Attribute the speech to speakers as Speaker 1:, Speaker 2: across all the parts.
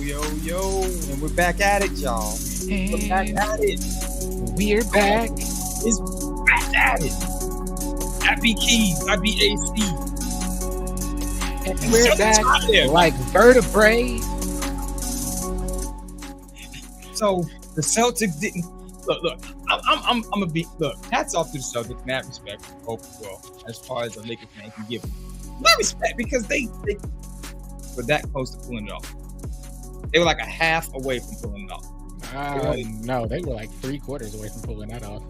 Speaker 1: Yo, and we're back at it, y'all. We're back at it.
Speaker 2: We're back.
Speaker 1: It's back at it. I be Keys, I be AC.
Speaker 2: And we're back like vertebrae.
Speaker 1: So the Celtics didn't look. I'm gonna be hats off to the Celtics. Mad respect. As far as a Lakers fan can give them. Mad respect because they were that close to pulling it off. They were like a half away from pulling it off.
Speaker 2: No, they were like 3/4 away from pulling that off.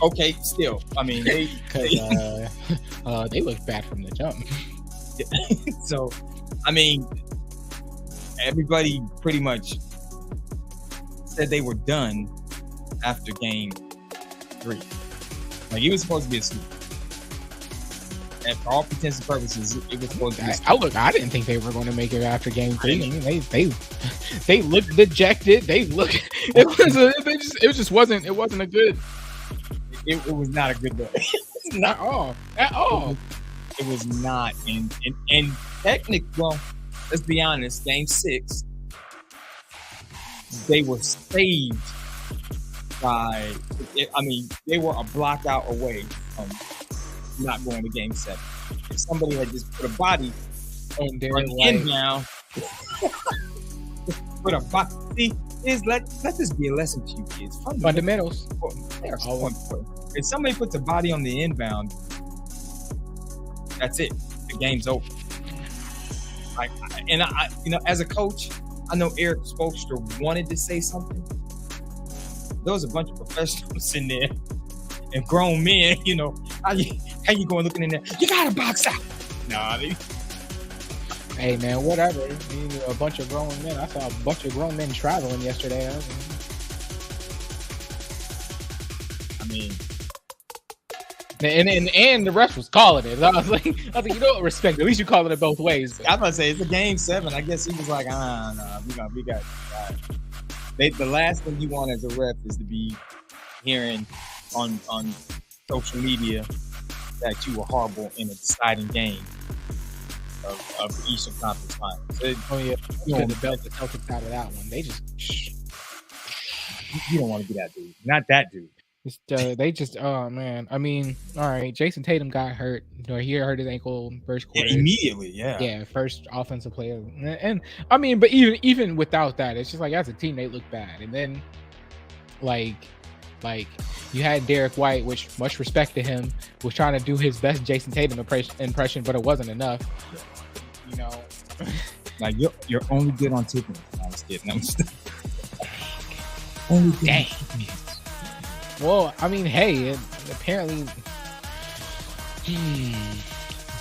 Speaker 1: Okay, still, I mean, they
Speaker 2: looked bad from the jump.
Speaker 1: So, I mean, everybody pretty much said they were done after game 3. Like, it was supposed to be a sweep. And for all intents and purposes, it was supposed to be a sweep.
Speaker 2: I didn't think they were going to make it after game 3. I mean, they looked dejected. It wasn't a good.
Speaker 1: It was not a good look.
Speaker 2: Not at all.
Speaker 1: It was not. And technically, well, let's be honest, game 6, they were saved by, they were a block out away from not going to game 7. If somebody had just put a body on the inbound, put a body, let this be a lesson to you kids.
Speaker 2: Fundamentals.
Speaker 1: They are so important. If somebody puts a body on the inbound, that's it. The game's over. As a coach, I know Eric Spoelstra wanted to say something. There was a bunch of professionals in there and grown men. How you going looking in there? You gotta box out.
Speaker 2: Hey man, whatever. A bunch of grown men. I saw a bunch of grown men traveling yesterday. And the rest was calling it. I was like, respect. At least you calling it both ways.
Speaker 1: I was about to say it's a game 7. I guess he was like, we got. The last thing you want as a ref is to be hearing on social media that you were horrible in a deciding game of the Eastern Conference Finals.
Speaker 2: You could have built the Celtics out of that one. They just.
Speaker 1: You don't want to be that dude. Not that dude.
Speaker 2: Oh man. I mean, all right. Jason Tatum got hurt. He hurt his ankle first quarter.
Speaker 1: Yeah, immediately, yeah.
Speaker 2: Yeah, first offensive player. And I mean, but even without that, it's just like as a team they look bad. And then like you had Derek White, which much respect to him, was trying to do his best Jason Tatum impression, but it wasn't enough.
Speaker 1: Like you're only good on tipping. I was kidding.
Speaker 2: Dang. Well, I mean, hey, apparently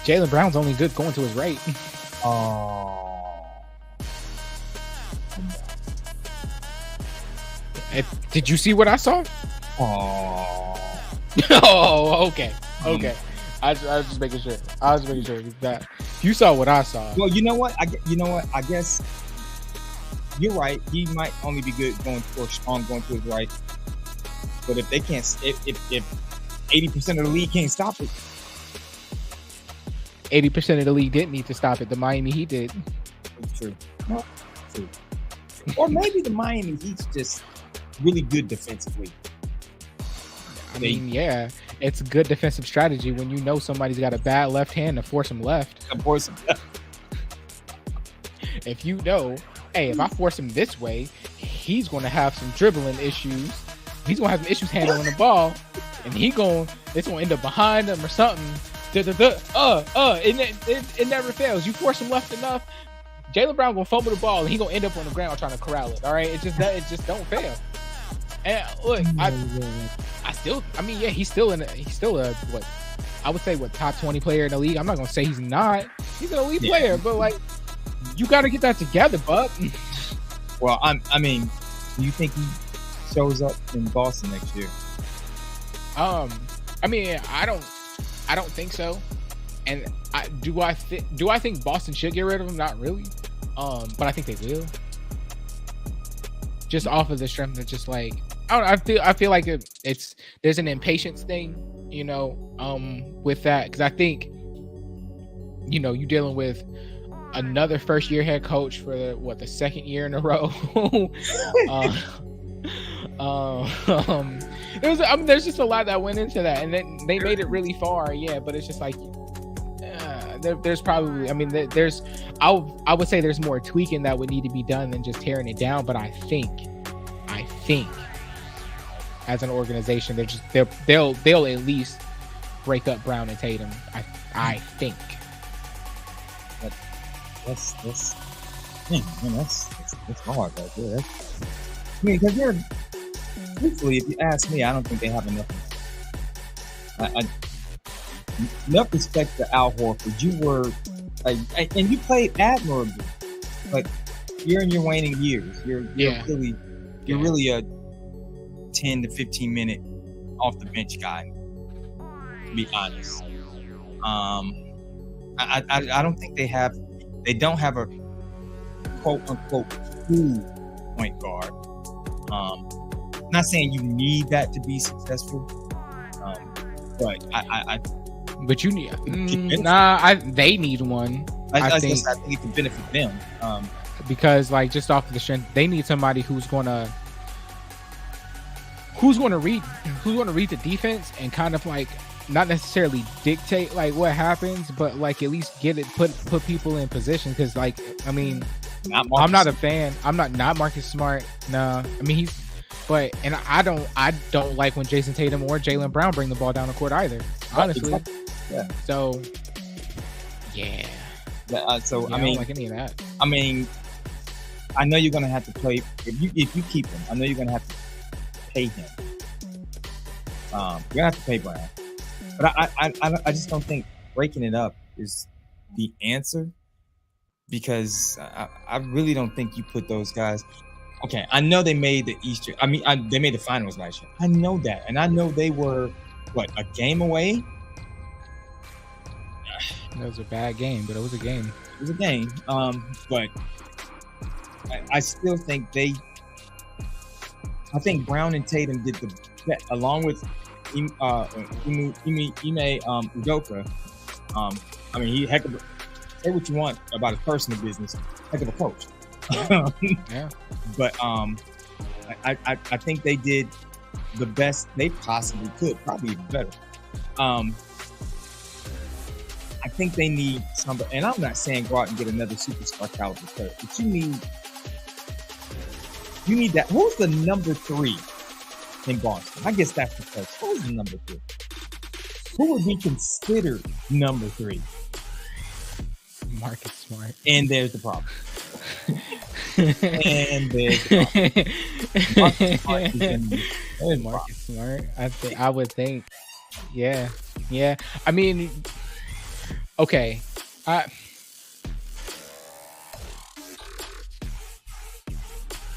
Speaker 2: Jaylen Brown's only good going to his right. Did you see what I saw? Okay. I was just making sure. That you saw what I saw.
Speaker 1: Well, you know what? I guess you're right. He might only be good going to his right. But if they can't, if 80% of the league can't stop it,
Speaker 2: 80% of the league didn't need to stop it. The Miami Heat did.
Speaker 1: True. Or maybe the Miami Heat's just really good defensively.
Speaker 2: I mean, yeah, it's a good defensive strategy when you know somebody's got a bad left hand to force him left. If you know, hey, if I force him this way, he's going to have some dribbling issues. He's gonna have some issues handling the ball, and it's gonna end up behind him or something. It never fails. You force him left enough, Jaylen Brown gonna fumble the ball, and he gonna end up on the ground trying to corral it. All right, it just don't fail. And look, he's still a what I would say top 20 player in the league. I'm not gonna say he's not. He's an elite player, but like you got to get that together, bud.
Speaker 1: Well, do you think he shows up in Boston next year?
Speaker 2: I don't think so. And do I think Boston should get rid of him? Not really. But I think they will. Just off of the strength of just like I feel like there's an impatience thing, with that, because I think you're dealing with another first year head coach for the second year in a row. It was. I mean, there's just a lot that went into that, and then they made it really far. Yeah, but it's just like there's probably. I mean, there's. I would say there's more tweaking that would need to be done than just tearing it down. But I think, as an organization, they'll at least break up Brown and Tatum. I think.
Speaker 1: That's hard right there. I mean, because they're truthfully, if you ask me, I don't think they have enough. Enough respect to Al Horford. You were, and you played admirably, but you're in your waning years. You're really a 10 to 15 minute off the bench guy. To be honest, I don't think they don't have a quote unquote true point guard. I'm not saying you need that to be successful, but
Speaker 2: but you need they need one. I think
Speaker 1: it can benefit them
Speaker 2: because like just off of the strength, they need somebody who's going to read the defense and kind of like not necessarily dictate like what happens, but like at least get it put people in position. Because like I mean, I'm not a fan. I'm not Marcus Smart. No, I mean I don't like when Jason Tatum or Jaylen Brown bring the ball down the court either. Honestly,
Speaker 1: yeah.
Speaker 2: So yeah.
Speaker 1: So
Speaker 2: yeah, I mean, I don't like any of that.
Speaker 1: I mean, I know you're gonna have to play if you keep him. I know you're gonna have to pay him. You're gonna have to pay Brown. But I just don't think breaking it up is the answer, because I really don't think you put those guys. Okay, I know they made the Eastern. I mean, they made the finals last year. I know that, and I know they were a game away.
Speaker 2: That was a bad game, but it was a game.
Speaker 1: It was a game. But I still think I think Brown and Tatum did the best, along with Ime Udoka. I mean, he heck of say what you want about his personal business, heck of a coach.
Speaker 2: Yeah.
Speaker 1: But I think they did the best they possibly could, probably even better. I think they need somebody, and I'm not saying go out and get another superstar caliber player, but you need that. Who's the number 3 in Boston? I guess that's the question. Who's the number 3? Who would be considered number 3?
Speaker 2: Marcus Smart.
Speaker 1: And there's the problem. And there's the problem.
Speaker 2: Marcus Smart. I would think. Yeah. I mean, okay.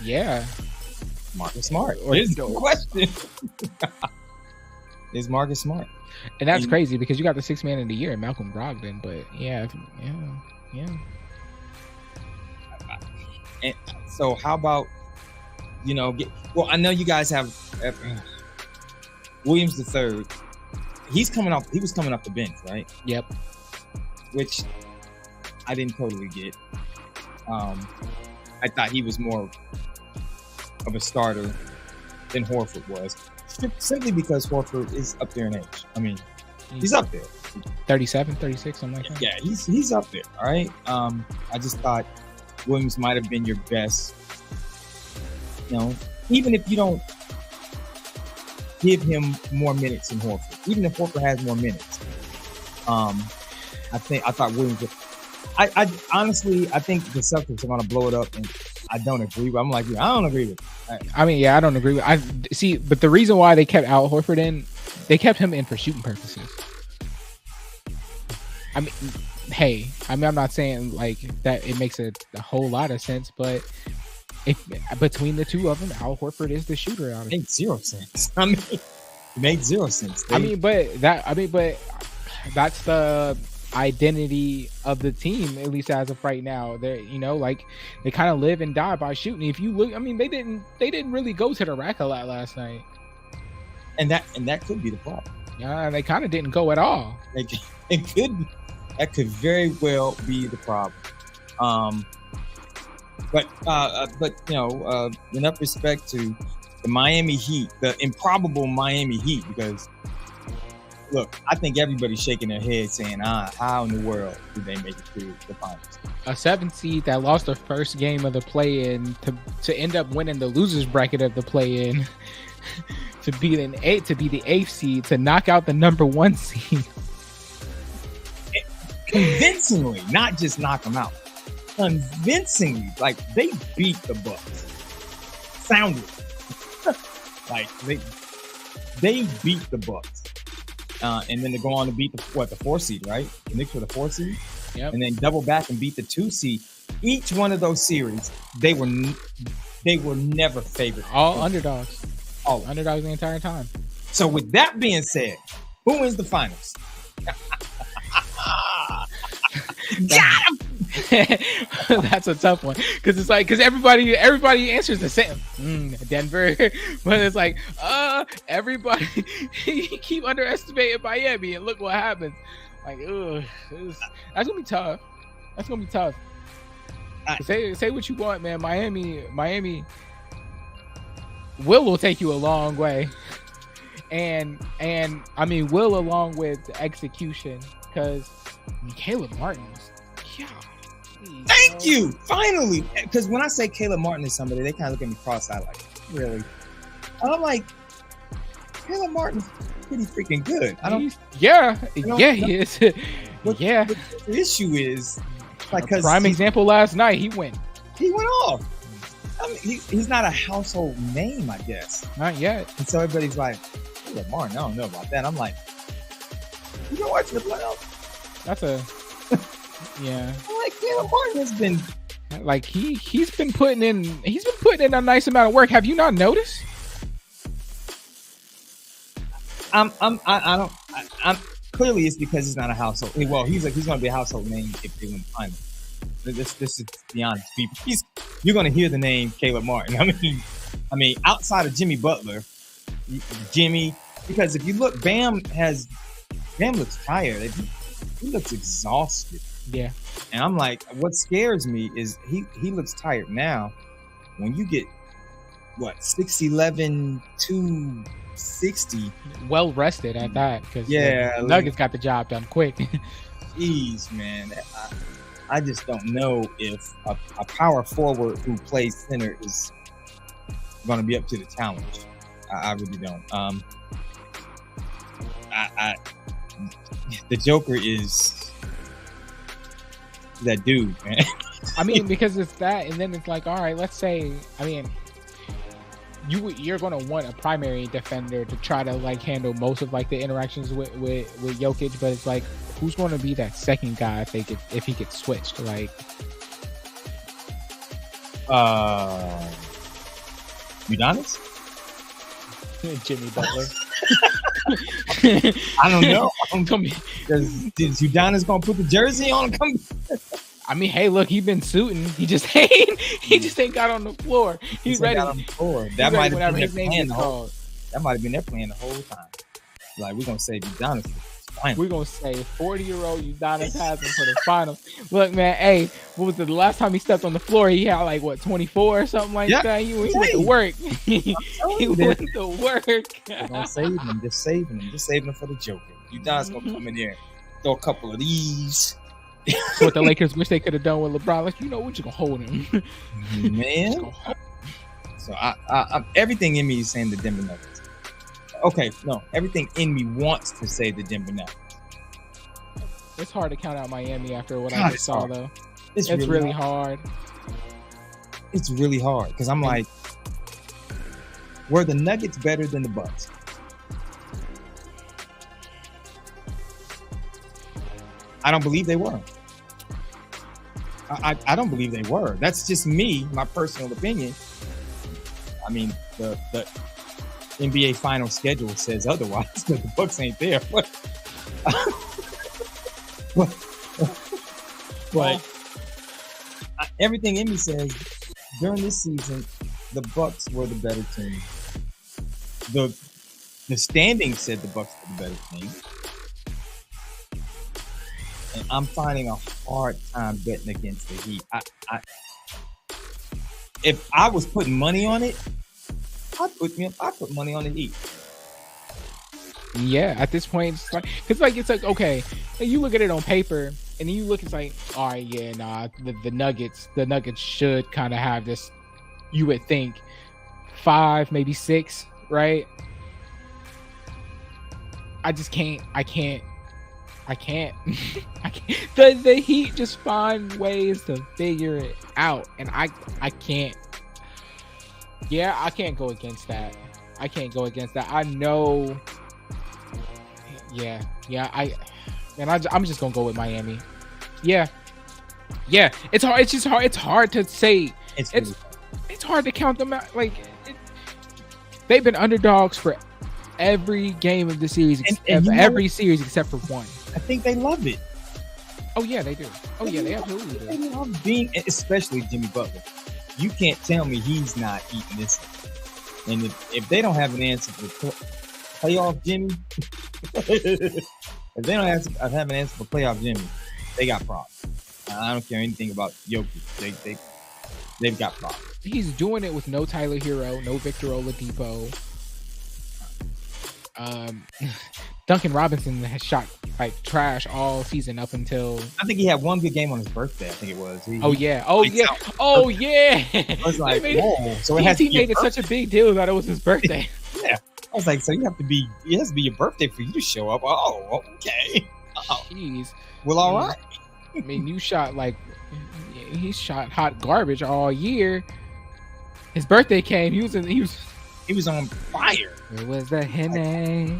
Speaker 2: Yeah.
Speaker 1: Marcus Smart. There's no question. Is Marcus Smart.
Speaker 2: And that's crazy because you got the 6th man of the year, Malcolm Brogdon. But yeah.
Speaker 1: And so how about, I know you guys have Williams III. He was coming off the bench, right?
Speaker 2: Yep.
Speaker 1: Which I didn't totally get. I thought he was more of a starter than Horford was, simply because Horford is up there in age. I mean, he's up there.
Speaker 2: 37, 36, something like that.
Speaker 1: Yeah, he's up there. All right. I just thought Williams might have been your best. Even if you don't give him more minutes than Horford, even if Horford has more minutes, I thought Williams. I honestly think the Celtics are going to blow it up, and I don't agree. But I'm like, I don't agree with it.
Speaker 2: I mean, yeah, I don't agree with. I see, but the reason why they kept Al Horford in, they kept him in for shooting purposes. I mean, hey, I'm not saying like that it makes a whole lot of sense, but if between the two of them, Al Horford is the shooter out of it.
Speaker 1: Makes 0 sense. I mean, it makes 0 sense.
Speaker 2: But that's the identity of the team, at least as of right now. They they kind of live and die by shooting. If you look, I mean, they didn't really go to the rack a lot last night,
Speaker 1: and that could be the problem.
Speaker 2: Yeah, they kind of didn't go at all.
Speaker 1: That could very well be the problem. But enough respect to the Miami Heat, the improbable Miami Heat, because look, I think everybody's shaking their head saying, how in the world did they make it to the finals?
Speaker 2: A 7th seed that lost the first game of the play-in to end up winning the losers bracket of the play-in, to be the 8th seed, to knock out the number 1 seed.
Speaker 1: Convincingly, not just knock them out. Convincingly, like they beat the Bucks. Sounded like they beat the Bucks, and then to go on to beat the 4 seed, right? The Knicks were the 4 seed,
Speaker 2: yep.
Speaker 1: And then double back and beat the 2 seed. Each one of those series, they were never favored.
Speaker 2: All underdogs.
Speaker 1: All
Speaker 2: underdogs the entire time.
Speaker 1: So with that being said, who wins the finals? Got him.
Speaker 2: That's a tough one, because it's like, because everybody answers the same. Denver, but it's like everybody keep underestimating Miami, and look what happens. Like, that's gonna be tough. That's gonna be tough. Say what you want, man. Miami will take you a long way, and I mean will along with the execution, because Caleb Martin's.
Speaker 1: Thank you. Finally, because when I say Caleb Martin is somebody, they kind of look at me cross-eyed like, really? And I'm like, Caleb Martin's pretty freaking good.
Speaker 2: He is.
Speaker 1: But the issue is, like, because
Speaker 2: prime example last night, he went
Speaker 1: off. I mean, he's not a household name, I guess.
Speaker 2: Not yet.
Speaker 1: And so everybody's like, Caleb Martin, I don't know about that. I'm like, you don't watch the playoffs?
Speaker 2: That's a yeah.
Speaker 1: Like, Caleb Martin has been
Speaker 2: like he's been putting in a nice amount of work. Have you not noticed?
Speaker 1: I'm clearly it's because he's not a household. Well, he's going to be a household name if they win the final. This is, to be honest, people. You're going to hear the name Caleb Martin. I mean, outside of Jimmy Butler, because if you look, Bam looks tired. He looks exhausted.
Speaker 2: Yeah.
Speaker 1: And I'm like, what scares me is he looks tired now. When you get 6'11", 260,
Speaker 2: well rested at that, because Nuggets got the job done quick.
Speaker 1: Jeez, man, I just don't know if a power forward who plays center is going to be up to the challenge. I really don't. The Joker is that dude, man.
Speaker 2: I mean, because it's that, and then it's like, all right, let's say, I mean, you're going to want a primary defender to try to like handle most of like the interactions with Jokic, but it's like, who's going to be that second guy if he gets switched? Like,
Speaker 1: Udonis?
Speaker 2: Jimmy Butler.
Speaker 1: I don't know. Is Udonis gonna put the jersey on?
Speaker 2: I mean, hey, look, he's been suiting. He just ain't got on the floor. He's ready.
Speaker 1: On the floor. That might have been their plan the whole time. Like, we're gonna save Udonis.
Speaker 2: We're gonna say 40-year-old Udonis has him for the finals. Look, man, hey, what was the last time he stepped on the floor? He had like 24 or something like that. He went to work. He went to work.
Speaker 1: We're gonna save him. Just saving him for the Joker. Udonis gonna come in there, throw a couple of these.
Speaker 2: That's what the Lakers wish they could have done with LeBron. Like, we're just gonna hold him,
Speaker 1: man. So I everything in me is saying the Denver Nuggets. Okay, no, everything in me wants to say the Denver Nuggets.
Speaker 2: It's hard to count out Miami after what I just saw, though.
Speaker 1: It's really hard. It's really hard because I'm like, were the Nuggets better than the Bucks? I don't believe they were. I don't believe they were. That's just me, my personal opinion. I mean, the NBA final schedule says otherwise, but the Bucks ain't there. But everything in me says during this season, the Bucks were the better team. The standings said the Bucks were the better team. And I'm finding a hard time betting against the Heat. If I was putting money on it, I'd put money on the Heat.
Speaker 2: Yeah, at this point, it's like okay, you look at it on paper, and then you look, it's like, all right, yeah, nah, the Nuggets should kind of have this. You would think 5, maybe 6, right? I just can't. I can't. The Heat just find ways to figure it out, and I can't. Yeah, I can't go against that. I know. Yeah. I'm just gonna go with Miami. Yeah. It's hard. It's just hard. It's hard to say. It's hard to count them out. Like they've been underdogs for every game of the series, every series except for one.
Speaker 1: I think they love it.
Speaker 2: Oh yeah, they do. Oh yeah, they absolutely do.
Speaker 1: They love being, especially Jimmy Butler. You can't tell me he's not eating this. And if they don't have an answer for playoff Jimmy, if they don't have an answer for playoff Jimmy, they got problems. I don't care anything about Jokic. They've got problems.
Speaker 2: He's doing it with no Tyler Hero, no Victor Oladipo. Duncan Robinson has shot like trash all season up until.
Speaker 1: I think he had one good game on his birthday. I think it was.
Speaker 2: I was like,
Speaker 1: whoa! So it has to be.
Speaker 2: Made it such a big deal that it was his birthday.
Speaker 1: Yeah, I was like, so it has to be your birthday for you to show up. Oh, okay. Oh.
Speaker 2: Jeez.
Speaker 1: Well, all right.
Speaker 2: I mean, you shot like he shot hot garbage all year. His birthday came. He was
Speaker 1: on fire.
Speaker 2: It was the Henny.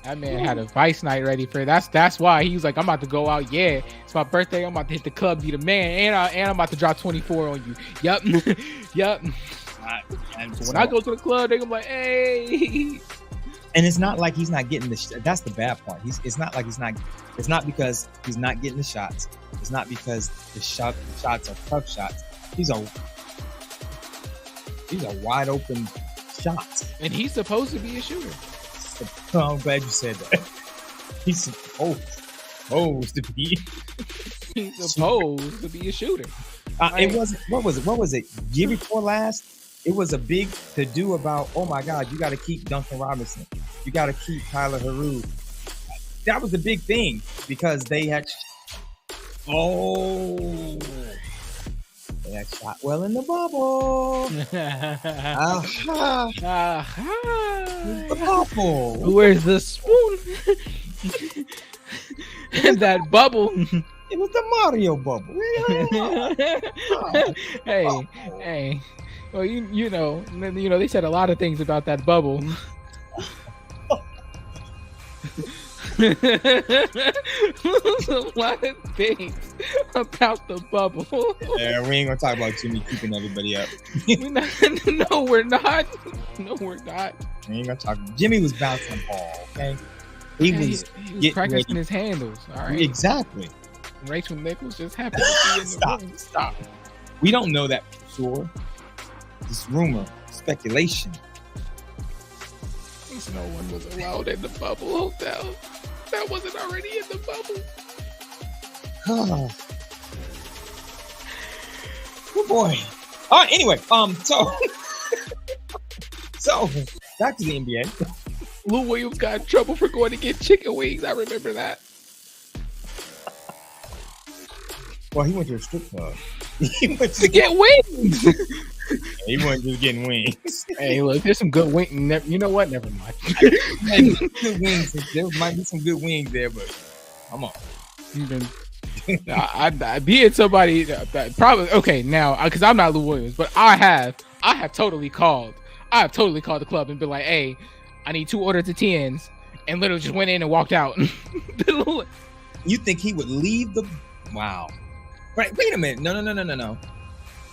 Speaker 2: That man had a vice night ready for it. That's why he was like, I'm about to go out. Yeah, it's my birthday. I'm about to hit the club, be the man, and I'm about to drop 24 on you. Yup. Yup. So when I go to the club, they're gonna be like, hey.
Speaker 1: And it's not like he's not getting the. That's the bad part. It's not like he's not. It's not because he's not getting the shots. It's not because the shots are tough shots. These are wide open shots.
Speaker 2: And he's supposed to be a shooter.
Speaker 1: Oh, I'm glad you said that. He's supposed to be.
Speaker 2: He's supposed to be a shooter.
Speaker 1: It wasn't. What was it? Year before last, it was a big to do about. Oh my God, you got to keep Duncan Robinson. You got to keep Tyler Herro. That was the big thing because they had. They had shot well in the bubble. The bubble.
Speaker 2: Where's the spoon? And that bubble.
Speaker 1: It was the Mario bubble.
Speaker 2: Hey. Well, you know, they said a lot of things about that bubble. A lot of things about the bubble.
Speaker 1: Yeah, we ain't gonna talk about Jimmy keeping everybody up.
Speaker 2: No, we're not.
Speaker 1: We ain't gonna talk. Jimmy was bouncing the ball. Okay, he was
Speaker 2: practicing his handles. All right,
Speaker 1: exactly.
Speaker 2: Rachel Nichols just happened to be in the room.
Speaker 1: Stop. We don't know that for sure. This rumor, speculation.
Speaker 2: No one was allowed in the bubble hotel. That wasn't already in the bubble.
Speaker 1: Oh boy. All right. Anyway, so back to the NBA.
Speaker 2: Lou Williams got in trouble for going to get chicken wings. I remember that.
Speaker 1: Well, he went to a strip club.
Speaker 2: He went to get wings.
Speaker 1: He wasn't just getting wings.
Speaker 2: Hey, look, there's some good wings. You know what? Never mind.
Speaker 1: Good wings. There might be some good wings there, but come on.
Speaker 2: I being somebody probably okay now because I'm not Lou Williams, but I have totally called the club and been like, hey, I need 2 orders of 10s, and literally just went in and walked out.
Speaker 1: You think he would leave the? Wow. Right. Wait a minute. No.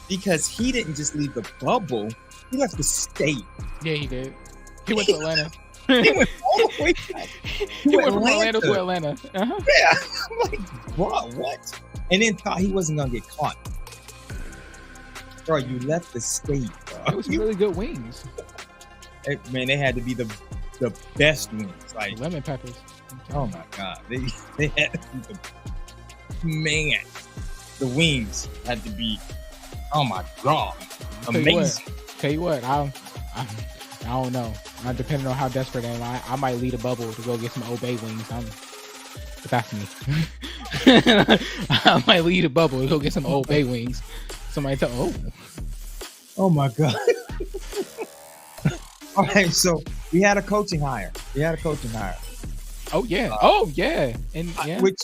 Speaker 1: Because he didn't just leave the bubble, he left the state.
Speaker 2: Yeah, he did. He went to Atlanta.
Speaker 1: He went all the way back.
Speaker 2: He went from Orlando to Atlanta. Uh-huh.
Speaker 1: Yeah. I'm like, bro, what? And then thought he wasn't going to get caught. Bro, you left the state, bro.
Speaker 2: It was really good wings.
Speaker 1: Man, they had to be the best wings. Like,
Speaker 2: lemon peppers.
Speaker 1: oh my God, they had to be man. The wings had to be, oh my God, amazing.
Speaker 2: Tell you what, I don't know. Depending on how desperate I am, I might lead a bubble to go get some Old Bay wings. But that's me. I might lead a bubble to go get some Old Bay wings. Somebody tell,
Speaker 1: oh my God. All right, so we had a coaching hire.
Speaker 2: Oh yeah. And yeah.
Speaker 1: Which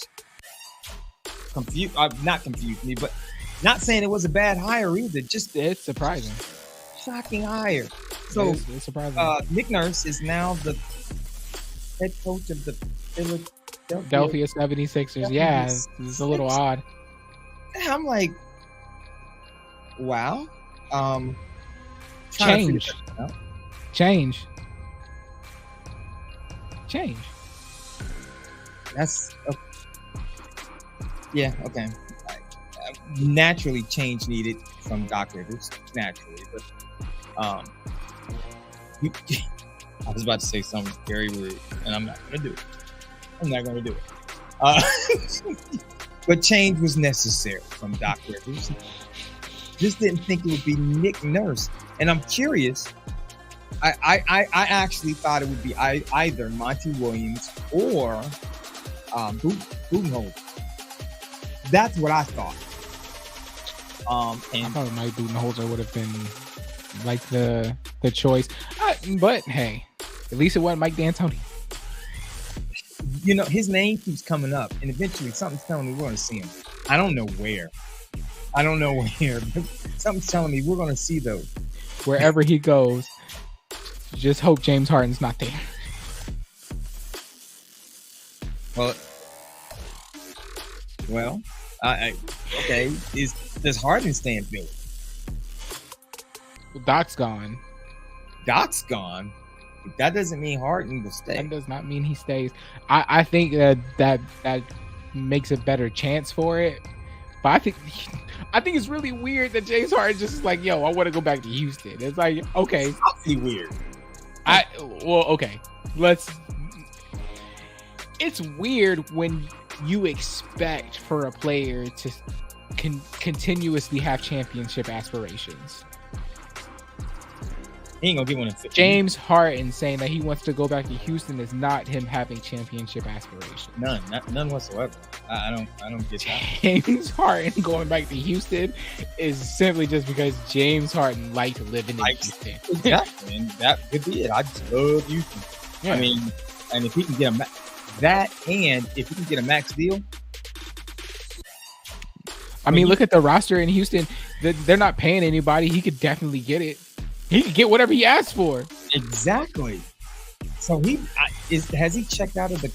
Speaker 1: not confused me, but not saying it was a bad hire either. Just
Speaker 2: it's surprising.
Speaker 1: Shocking hire. So
Speaker 2: it's surprising.
Speaker 1: Nick Nurse is now the head coach of the
Speaker 2: Philadelphia 76ers. Yeah, it's a little odd.
Speaker 1: I'm like, wow.
Speaker 2: Change.
Speaker 1: That's yeah, okay. Naturally, change needed from Doc Rivers. Naturally, but I was about to say something very rude, and I'm not going to do it. But change was necessary from Doc Rivers. Just didn't think it would be Nick Nurse, and I'm curious. I actually thought it would be either Monty Williams or Budenholzer. That's what I thought. And
Speaker 2: I thought Mike Budenholzer would have been like the choice, but hey, at least it wasn't Mike D'Antoni.
Speaker 1: You know, his name keeps coming up, and eventually something's telling me we're going to see him. I don't know where, but something's telling me we're going to see those.
Speaker 2: Wherever he goes, just hope James Harden's not there.
Speaker 1: Well, okay. Does Harden stay in Philly?
Speaker 2: Doc's gone.
Speaker 1: Doc's gone. But that doesn't mean Harden will stay.
Speaker 2: That does not mean he stays. I think that makes a better chance for it. But I think it's really weird that James Harden just is like, yo, I want to go back to Houston. It's like, okay,
Speaker 1: it's awfully weird.
Speaker 2: Okay. It's weird when you expect for a player to continuously have championship aspirations.
Speaker 1: He ain't gonna get one in 50.
Speaker 2: James Harden saying that he wants to go back to Houston is not him having championship aspirations.
Speaker 1: None whatsoever. I don't get that.
Speaker 2: James Harden going back to Houston is simply just because James Harden liked living in Houston.
Speaker 1: Exactly, and that could be it. I just love Houston. Yeah. I mean, and if he can get if he can get a max deal.
Speaker 2: I mean, look at the roster in Houston. They're not paying anybody. He could definitely get it. He could get whatever he asked for.
Speaker 1: Exactly. So has he checked out of the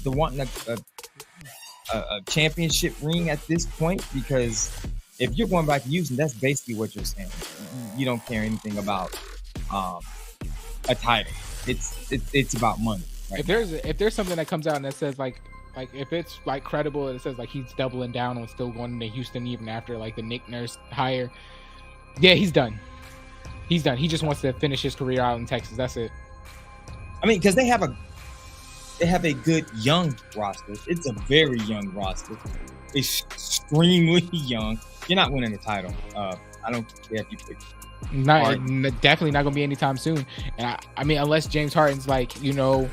Speaker 1: wanting a championship ring at this point? Because if you're going back to Houston, that's basically what you're saying. You don't care anything about a title. It's about money. Right?
Speaker 2: If there's something that comes out and that says like if it's like credible and it says like he's doubling down on still going to Houston even after like the Nick Nurse hire, yeah, he's done. He's done. He just wants to finish his career out in Texas. That's it.
Speaker 1: I mean, because they have a good young roster. It's a very young roster. It's extremely young. You're not winning the title. I don't care if you pick.
Speaker 2: Definitely not going to be anytime soon. And I mean, unless James Harden's like, you know,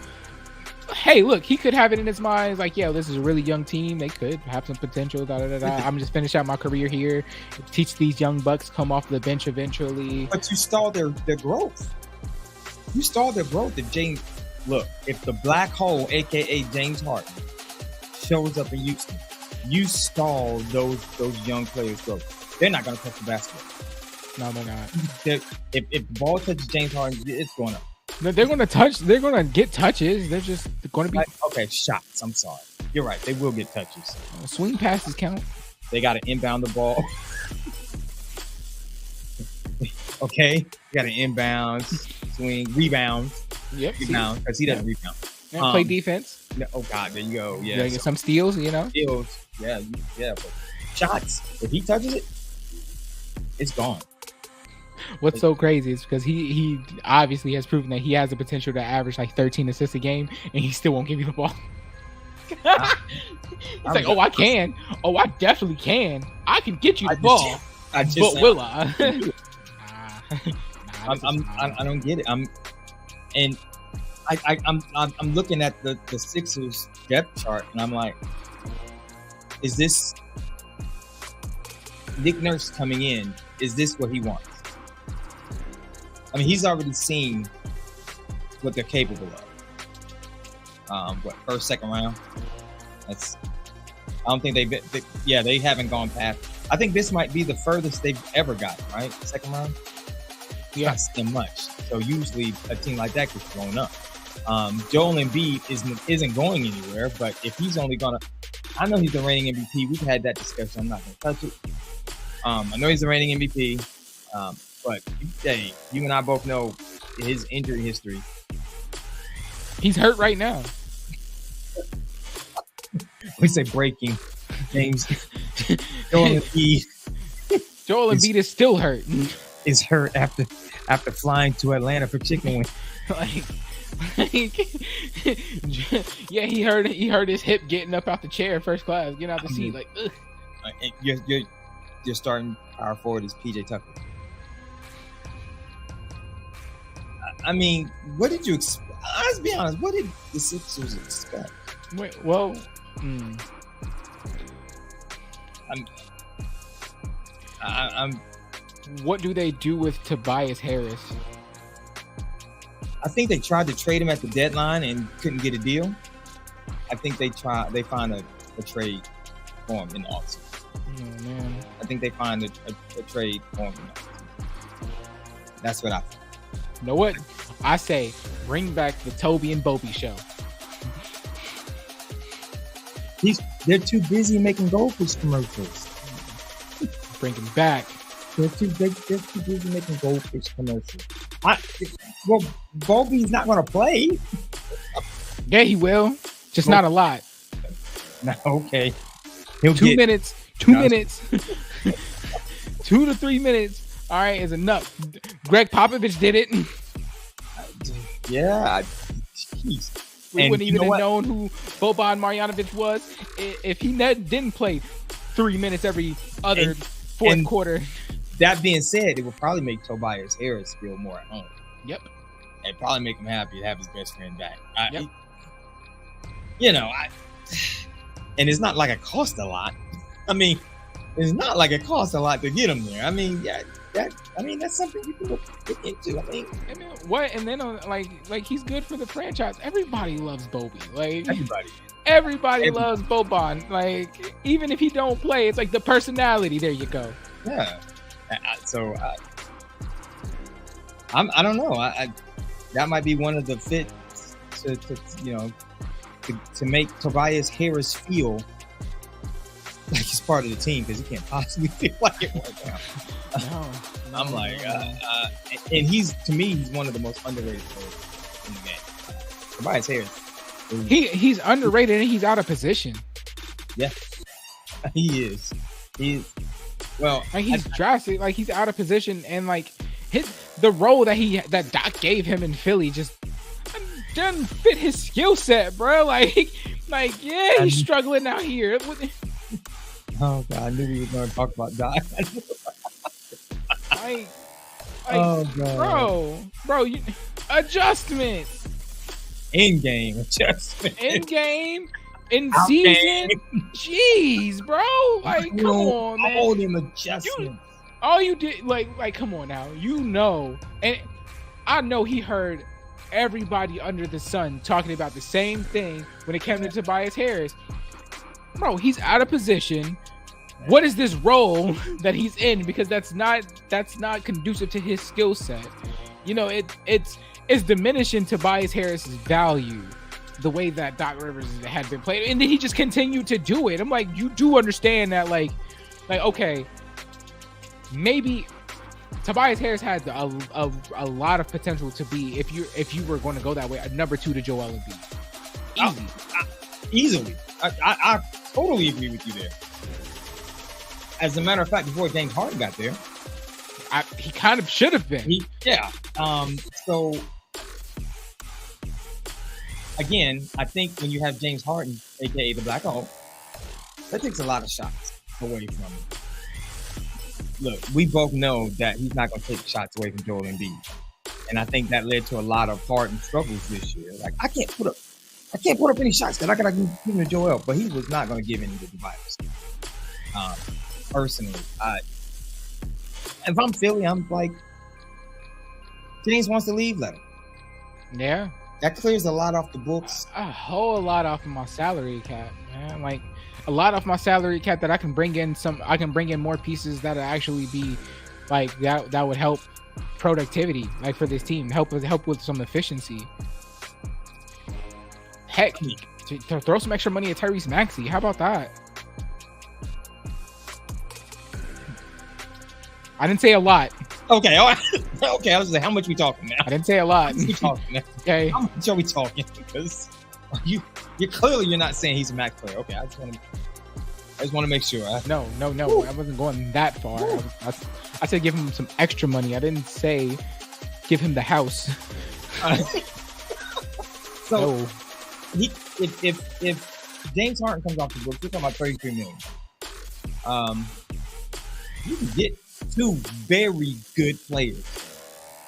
Speaker 2: hey, look, he could have it in his mind. It's like, yeah, this is a really young team. They could have some potential. I'm just finish out my career here. Teach these young bucks come off the bench eventually.
Speaker 1: But you stall their growth. You stall their growth. If the black hole, aka James Harden, shows up in Houston, you stall those young players' growth. They're not going to touch the basketball.
Speaker 2: No, they're not.
Speaker 1: If the ball touches James Harden, it's going up.
Speaker 2: They're going to get touches. They're just going to be
Speaker 1: okay. Shots. I'm sorry. You're right. They will get touches.
Speaker 2: Swing passes count.
Speaker 1: They got to inbound the ball. Okay, you got to inbound, swing, rebound.
Speaker 2: Yep.
Speaker 1: Rebound because he doesn't rebound.
Speaker 2: Yeah, play defense.
Speaker 1: Oh God, there you go. Yeah.
Speaker 2: Get some steals. You know.
Speaker 1: Steals. Yeah. But shots. If he touches it, it's gone.
Speaker 2: what's so crazy is because he obviously has proven that he has the potential to average like 13 assists a game, and he still won't give you the ball. He's like, oh, I can. Oh, I definitely can. I can get you the ball. But will I?
Speaker 1: I don't get it. I'm looking at the Sixers depth chart, and I'm like, is this Nick Nurse coming in? Is this what he wants? I mean, he's already seen what they're capable of. First, second round. I don't think they haven't gone past. I think this might be the furthest they've ever gotten, right? Second round.
Speaker 2: Yeah,
Speaker 1: not much. So usually a team like that gets blown up. Joel Embiid isn't going anywhere, but if he's only gonna, I know he's the reigning MVP. We've had that discussion. I'm not gonna touch it. I know he's the reigning MVP, but hey, you and I both know his injury history.
Speaker 2: He's hurt right now.
Speaker 1: We say breaking James. Joel Embiid
Speaker 2: is still hurt.
Speaker 1: Is hurt after flying to Atlanta for chicken wings.
Speaker 2: Yeah, he hurt his hip getting up out the chair first class, getting out the seat. Like, ugh.
Speaker 1: Your starting power forward is PJ Tucker. I mean, what did you expect? Let's be honest. What did the Sixers expect?
Speaker 2: Wait, well,
Speaker 1: I'm.
Speaker 2: What do they do with Tobias Harris?
Speaker 1: I think they tried to trade him at the deadline and couldn't get a deal. I think they find a trade for him in the offseason.
Speaker 2: Oh, man.
Speaker 1: I think they find a trade for him in the offseason. That's what I think.
Speaker 2: You know what? I say bring back the Toby and Bobby show.
Speaker 1: They're too busy making goldfish commercials.
Speaker 2: Bring him back.
Speaker 1: They're too busy making goldfish commercials. Bobby's not going to play.
Speaker 2: Yeah, he will. Just not a lot.
Speaker 1: No, okay.
Speaker 2: 2 minutes. 2 minutes. 2 to 3 minutes. All right, is enough. Greg Popovich did it.
Speaker 1: Yeah. Jeez.
Speaker 2: We wouldn't even have known who Boban Marjanovic was if he didn't play 3 minutes every other fourth quarter.
Speaker 1: That being said, it would probably make Tobias Harris feel more at home.
Speaker 2: Yep.
Speaker 1: And probably make him happy to have his best friend back.
Speaker 2: Yep.
Speaker 1: And it's not like it cost a lot. I mean, it's not like it costs a lot to get him there. I mean, that's something you can look into. I mean,
Speaker 2: what? And then like he's good for the franchise. Everybody loves Bobby. Like
Speaker 1: everybody
Speaker 2: loves Boban. Like even if he don't play, it's like the personality. There you go.
Speaker 1: Yeah. I don't know. That might be one of the fits to make Tobias Harris feel like he's part of the team, because he can't possibly feel like it right now. No, I'm like, and he's one of the most underrated players in the game. Tobias Harris.
Speaker 2: He's underrated and he's out of position.
Speaker 1: Yeah, he is. Well,
Speaker 2: like he's drastic. Like he's out of position, and like the role that Doc gave him in Philly just doesn't fit his skill set, bro. Like yeah, he's struggling out here.
Speaker 1: Oh God, I knew we were going to talk about Doc.
Speaker 2: Oh God, bro, adjustments.
Speaker 1: In game adjustment.
Speaker 2: In game. In season, jeez, bro. Like, come on, man.
Speaker 1: All them adjustments.
Speaker 2: All you did, like, come on now. And I know he heard everybody under the sun talking about the same thing when it came to Tobias Harris. Bro, he's out of position. What is this role that he's in? Because that's not conducive to his skill set. It's diminishing Tobias Harris's value. The way that Doc Rivers had been played, and then he just continued to do it. I'm like, you do understand that, like, okay, maybe Tobias Harris had a lot of potential to be, if you were going to go that way, a number 2 to Joel Embiid.
Speaker 1: Easily. I totally agree with you there. As a matter of fact, before James Harden got there,
Speaker 2: he kind of should have been.
Speaker 1: So again, I think when you have James Harden, aka the Black Hole, that takes a lot of shots away from him. Look, we both know that he's not going to take shots away from Joel Embiid, and I think that led to a lot of Harden struggles this year. Like I can't put up any shots that I gotta give him to Joel, but he was not going to give any to Tobias. Personally, if I'm Philly, I'm like, James wants to leave, let him.
Speaker 2: Yeah.
Speaker 1: That clears a lot off the books.
Speaker 2: A whole lot off of my salary cap, man. Like a lot off my salary cap that I can bring in more pieces that actually be like that would help productivity, like for this team, help with some efficiency. Heck, to throw some extra money at Tyrese Maxey. How about that? I didn't say a lot.
Speaker 1: Okay, all right. Okay. I was like, how much we talking now?
Speaker 2: I didn't say a lot.
Speaker 1: We talking now?
Speaker 2: Okay.
Speaker 1: How much are we talking? Because you're clearly not saying he's a max player. Okay, I just want to make sure.
Speaker 2: No. I wasn't going that far. I said give him some extra money. I didn't say give him the house.
Speaker 1: So no. If James Harden comes off the books, we're talking about $33 million. You can get two very good players.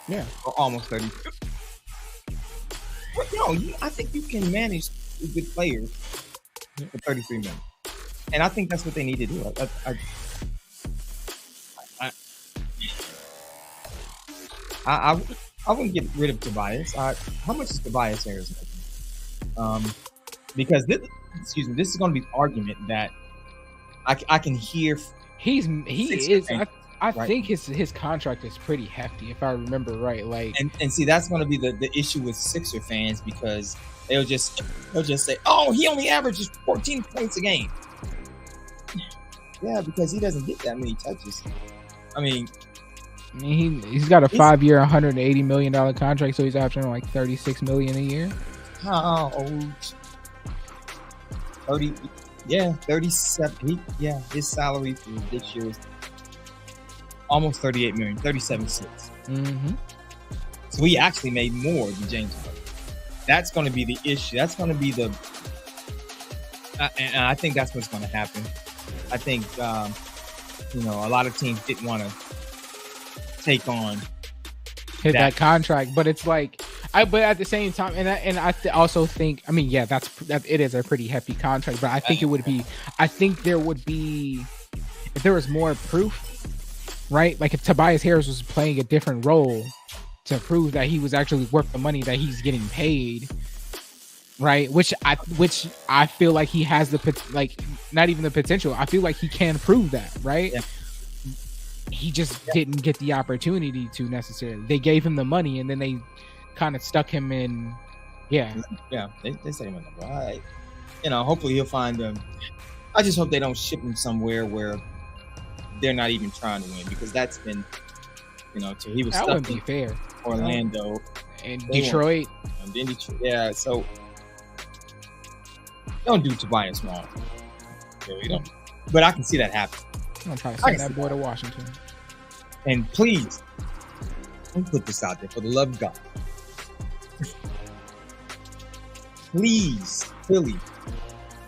Speaker 2: Yeah.
Speaker 1: For almost 30. I think you can manage good players for $33 million. And I think that's what they need to do. I wouldn't get rid of Tobias. How much is Tobias Harris making? Because this is going to be an argument that I can hear.
Speaker 2: He is. I think his contract is pretty hefty, if I remember right. Like,
Speaker 1: and see, that's going to be the issue with Sixer fans, because they'll just say, "Oh, he only averages 14 points a game." Yeah, because he doesn't get that many touches. I mean,
Speaker 2: he's got a 5-year, $180 million contract, so he's averaging like $36 million a year.
Speaker 1: How old? 30. Yeah, 37. His salary for this year is almost $38 million, 37.6.
Speaker 2: Mm-hmm.
Speaker 1: So he actually made more than James Harden. That's going to be the issue. That's going to be and I think that's what's going to happen. I think a lot of teams didn't want to take on
Speaker 2: that contract, but it's like but at the same time, I also think, I mean, yeah, it is a pretty hefty contract, but I think there would be if there was more proof, right? Like if Tobias Harris was playing a different role to prove that he was actually worth the money that he's getting paid, right? Which I feel like he has not even the potential. I feel like he can prove that, right? Yeah. He just didn't get the opportunity to necessarily. They gave him the money and then they kind of stuck him in. Yeah.
Speaker 1: They set him in the right. Hopefully he'll find them. I just hope they don't ship him somewhere where they're not even trying to win, because that's been, he was
Speaker 2: that
Speaker 1: stuck
Speaker 2: wouldn't be
Speaker 1: in
Speaker 2: fair.
Speaker 1: Orlando
Speaker 2: and Detroit.
Speaker 1: And then Detroit. Yeah, so don't do Tobias wrong. Really don't. But I can see that happen.
Speaker 2: I'm trying to send that boy to Washington.
Speaker 1: And please, don't put this out there for the love of God. Please, Philly,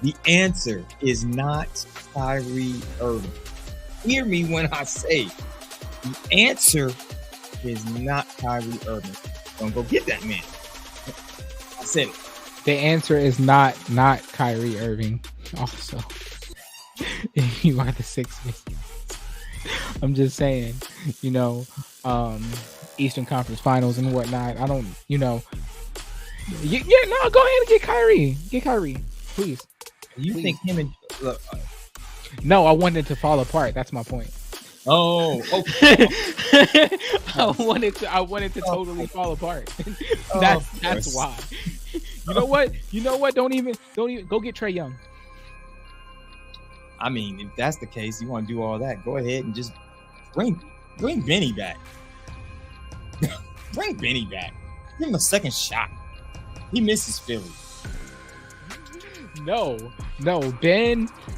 Speaker 1: the answer is not Kyrie Irving. Hear me when I say the answer is not Kyrie Irving. Don't go get that man. I said it.
Speaker 2: The answer is not Kyrie Irving. Also, you are the Sixers. I'm just saying, Eastern Conference Finals and whatnot. I don't, go ahead and get Kyrie. Get Kyrie, please.
Speaker 1: You think him and
Speaker 2: No, I wanted to fall apart. That's my point.
Speaker 1: Oh, okay.
Speaker 2: I wanted to totally fall apart. That's why. You know what? Don't even go get Trae Young.
Speaker 1: I mean, if that's the case, you want to do all that, go ahead and just bring Benny back. Bring Benny back. Give him a second shot. He misses Philly.
Speaker 2: No, No,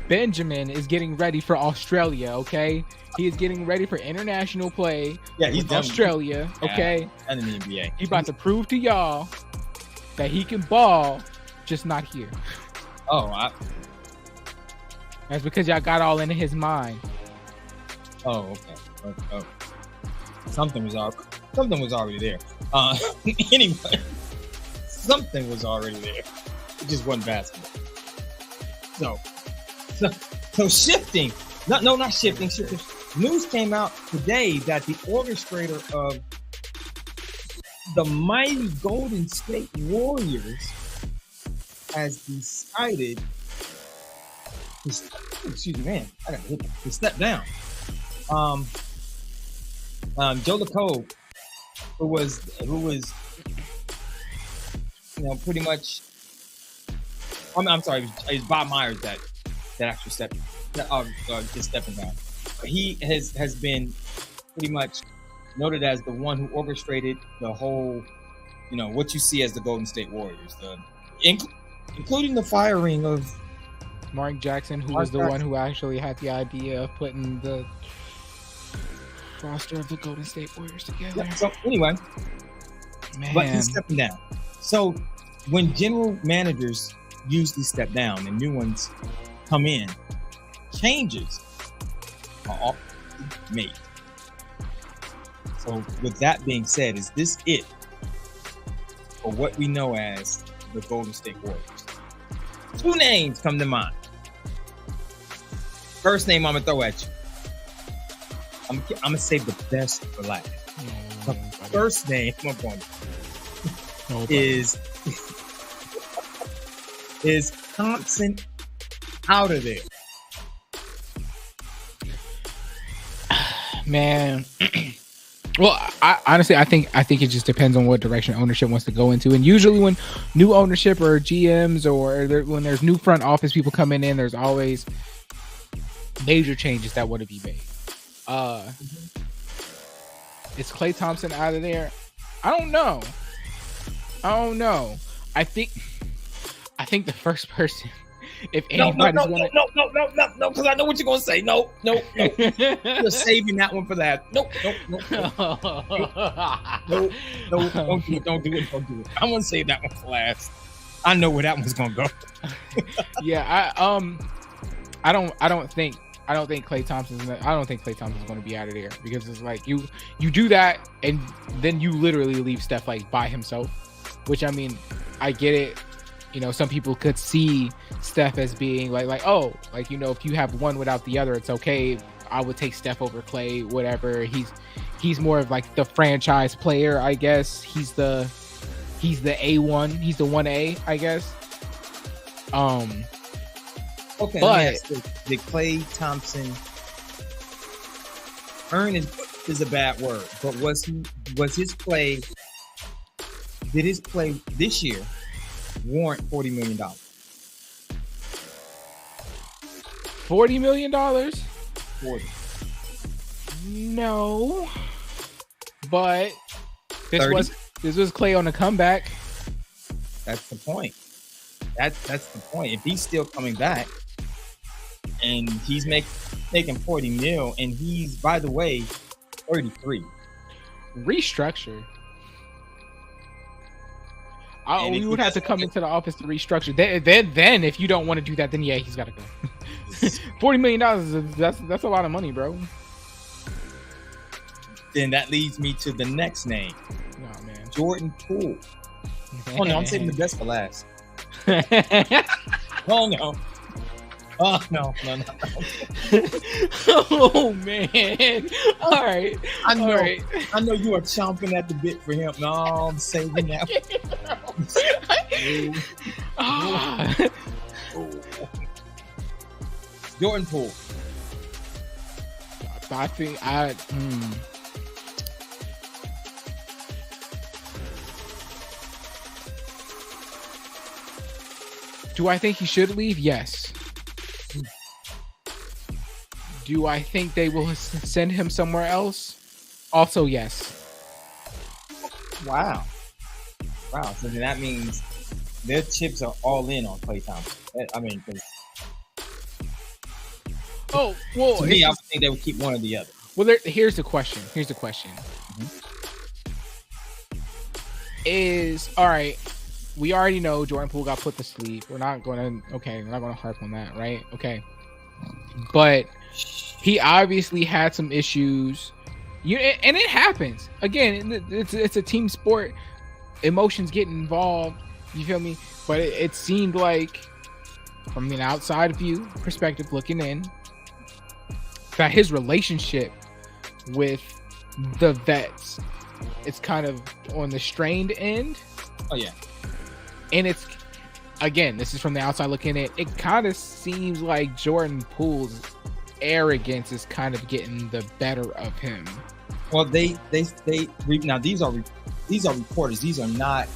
Speaker 2: Benjamin is getting ready for Australia, okay? He is getting ready for international play.
Speaker 1: Yeah, he's
Speaker 2: with Australia, okay?
Speaker 1: And in the NBA.
Speaker 2: He about to prove to y'all that he can ball, just not here. That's because y'all got all into his mind.
Speaker 1: Oh, okay. Oh. Something was already there. Anyway, something was already there. It just wasn't basketball. So shifting. No, not shifting. News came out today that the orchestrator of the mighty Golden State Warriors has decided to step down. Joe LaCobe, who was pretty much. I'm sorry, it was Bob Myers that actually is stepping down. He has been pretty much noted as the one who orchestrated the whole, what you see as the Golden State Warriors, including the firing of
Speaker 2: Mark Jackson, who was the one who actually had the idea of putting the roster of the Golden State Warriors together.
Speaker 1: Yeah, so anyway, but he's stepping down. So when general managers usually step down and new ones come in, changes are often made. So with that being said, is this it for what we know as the Golden State Warriors? Two names come to mind. First name I'm gonna throw at you. I'm gonna save the best for last. The first name I'm going is Thompson out of there.
Speaker 2: Man. Well, I honestly think it just depends on what direction ownership wants to go into. And usually when new ownership or GMs or when there's new front office people coming in, there's always major changes that want to be made. Is Klay Thompson out of there? I don't know. I think the first person, if anybody's
Speaker 1: no, because I know what you're gonna say. No. You're saving that one for that. No. Don't do it. I'm gonna save that one for last. I know where that one's gonna go.
Speaker 2: Yeah, I don't think Klay Thompson's going to be out of there, because it's like you do that and then you literally leave Steph like by himself, which I mean, I get it. Some people could see Steph as being like, if you have one without the other, it's okay. I would take Steph over Klay, whatever. He's more of like the franchise player, I guess. He's the A1. He's the 1A, I guess.
Speaker 1: Okay, but did Klay Thompson earn is a bad word, but did his play this year warrant $40 million?
Speaker 2: $40 million?
Speaker 1: 40.
Speaker 2: No. But this
Speaker 1: 30?
Speaker 2: was Klay on a comeback.
Speaker 1: That's the point. That's the point. If he's still coming back and he's making 40 mil, and he's, by the way, 33.
Speaker 2: Restructure. We would have to come into the office to restructure. Then if you don't want to do that, then yeah, he's got to go. $40 million, that's a lot of money, bro.
Speaker 1: Then that leads me to the next name.
Speaker 2: Oh, man.
Speaker 1: Jordan Poole. Oh, no, I'm saving the best for last. Oh, no. Oh, no.
Speaker 2: Oh, man. All right.
Speaker 1: I know you are chomping at the bit for him. No, I'm saving that. Jordan Poole.
Speaker 2: I think Do I think he should leave? Yes. Do I think they will send him somewhere else? Also, yes.
Speaker 1: Wow. So then that means their chips are all in on Klay Thompson. I mean, because
Speaker 2: Oh, well,
Speaker 1: To me, I would think they would keep one or the other.
Speaker 2: Well, here's the question. Is all right. We already know Jordan Poole got put to sleep. We're not going to harp on that, right? Okay. But he obviously had some issues. And it happens. Again, it's a team sport. Emotions get involved. You feel me? But it seemed like, from an outside view perspective, looking in, that his relationship with the vets, it's kind of on the strained end.
Speaker 1: Oh yeah.
Speaker 2: And it's, again, this is from the outside looking in. It kind of seems like Jordan Poole's arrogance is kind of getting the better of him.
Speaker 1: Well, now these are reporters. These are not,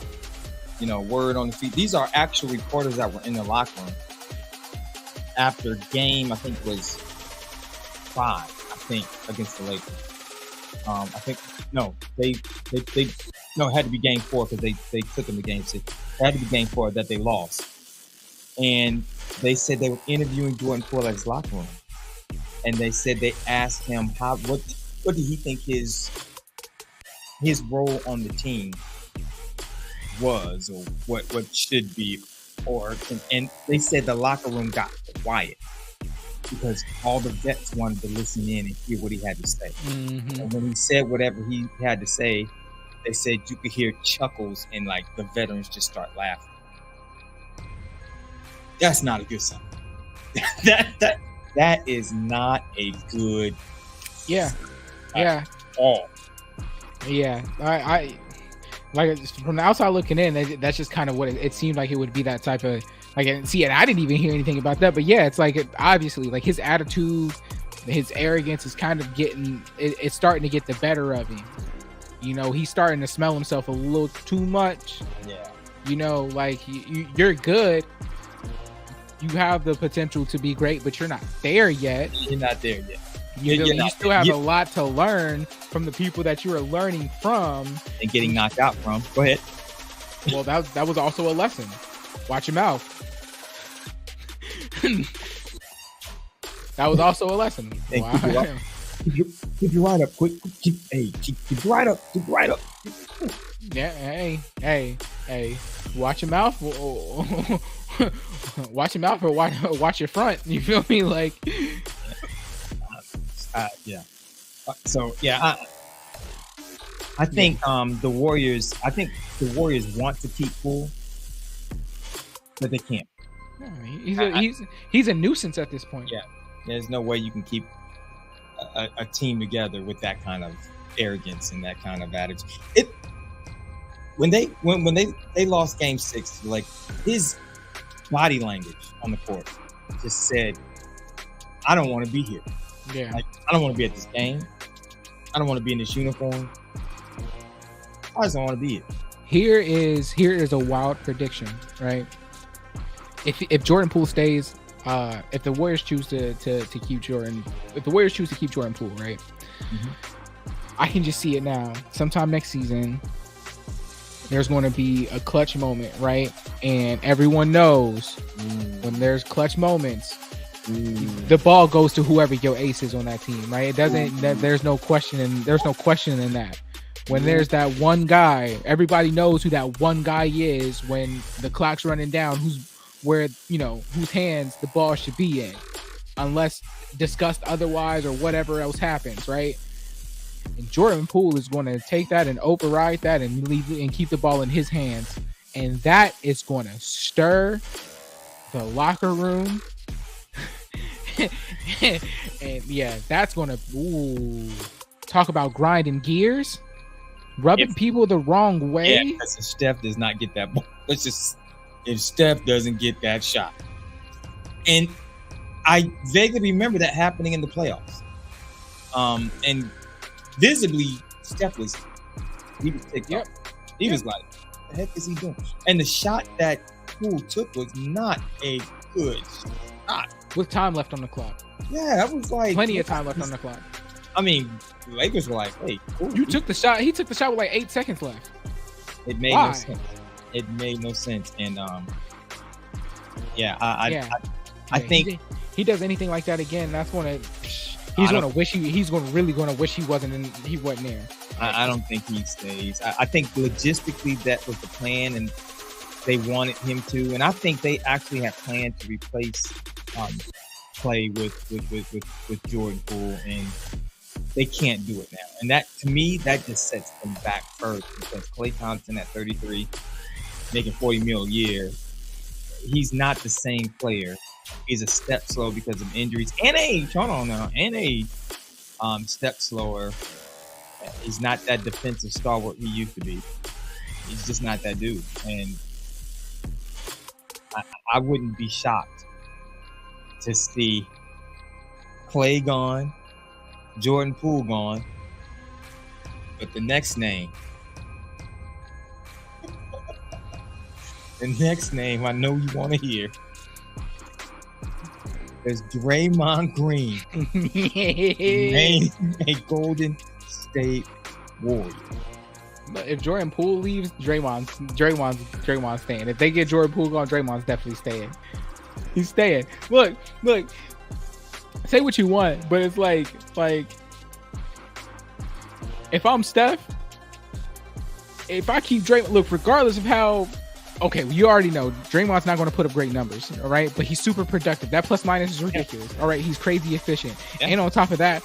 Speaker 1: word on the feet. These are actual reporters that were in the locker room after game. I think it was 5. Against the Lakers. It had to be game 4 because they took them to game 6. It had to be game 4 that they lost. And they said they were interviewing Jordan Poole at his locker room. And they said they asked him what did he think his role on the team was, or what should be, and they said the locker room got quiet because all the vets wanted to listen in and hear what he had to say.
Speaker 2: Mm-hmm.
Speaker 1: And when he said whatever he had to say, they said you could hear chuckles and like the veterans just start laughing. That's not a good sign. That is not a good.
Speaker 2: Yeah.
Speaker 1: All.
Speaker 2: Yeah. I like, from the outside looking in, that's just kind of what it seemed like. It would be that type of, like, and I didn't even hear anything about that, but yeah, it's like, obviously, like, his attitude, his arrogance is kind of getting, it's starting to get the better of him. He's starting to smell himself a little too much.
Speaker 1: Yeah.
Speaker 2: Like, you're good. You have the potential to be great, but you're not there yet.
Speaker 1: You're not there yet.
Speaker 2: You still have a lot to learn from the people that you are learning from
Speaker 1: and getting knocked out from. Go ahead.
Speaker 2: Well, that was also a lesson. Watch your mouth. That was also a lesson.
Speaker 1: Wow. Keep your right up, quick. Keep your right up. Keep right up.
Speaker 2: Yeah. Hey. Watch your mouth. Watch your mouth or watch your front. You feel me? Like.
Speaker 1: Yeah. I think the Warriors. I think the Warriors want to keep Poole, but they can't.
Speaker 2: He's a nuisance at this point.
Speaker 1: Yeah, there's no way you can keep a team together with that kind of arrogance and that kind of attitude. When they lost Game 6, like, his body language on the court just said, "I don't want to be here.
Speaker 2: Yeah,
Speaker 1: like, I don't want to be at this game. I don't want to be in this uniform. I just don't want to be here."
Speaker 2: Here is a wild prediction, right? If Jordan Poole stays, if the Warriors choose to keep Jordan, if the Warriors choose to keep Jordan Poole, right?
Speaker 1: Mm-hmm.
Speaker 2: I can just see it now. Sometime next season, there's going to be a clutch moment, right? And everyone knows when there's clutch moments, the ball goes to whoever your ace is on that team, right? It doesn't. There's no question, and there's no question in that. When there's that one guy, everybody knows who that one guy is. When the clock's running down, whose hands the ball should be in, unless discussed otherwise or whatever else happens, right? And Jordan Poole is going to take that and override that and leave and keep the ball in his hands, and that is going to stir the locker room. And yeah, that's going to talk about grinding gears, rubbing people the wrong way.
Speaker 1: Yeah, because if Steph does not get that ball, if Steph doesn't get that shot. And I vaguely remember that happening in the playoffs. And visibly, Steph was ticked off. He was like, "What the heck is he doing?" And the shot that Poole took was not a good shot.
Speaker 2: With time left on the clock.
Speaker 1: Yeah, that was like
Speaker 2: plenty of time left on the clock.
Speaker 1: I mean, the Lakers were like, "Hey, Poole,
Speaker 2: you took the shot." He took the shot with like 8 seconds left.
Speaker 1: It made no sense. It made no sense. And I think
Speaker 2: he does anything like that again, that's gonna he's gonna really gonna wish he wasn't there.
Speaker 1: I don't think he stays. I think logistically that was the plan, and they wanted him to. And I think they actually have planned to replace Clay with Jordan Poole, and they can't do it now. And that, to me, that just sets them back first, because Klay Thompson at 33, making $40 million a year, he's not the same player. He's a step slow because of injuries and age. Hold on now, and age. Step slower. He's not that defensive stalwart he used to be. He's just not that dude. And I wouldn't be shocked to see Klay gone, Jordan Poole gone, but the next name I know you want to hear is Draymond Green, named a Golden State Warrior.
Speaker 2: But if Jordan Poole leaves, Draymond's staying. If they get Jordan Poole gone, Draymond's definitely staying. He's staying. Look. Say what you want, but it's like if I'm Steph, if I keep Draymond, look, regardless of how. Okay, well, you already know Draymond's not going to put up great numbers, all right? But he's super productive. That plus minus is ridiculous, all right? He's crazy efficient, and on top of that,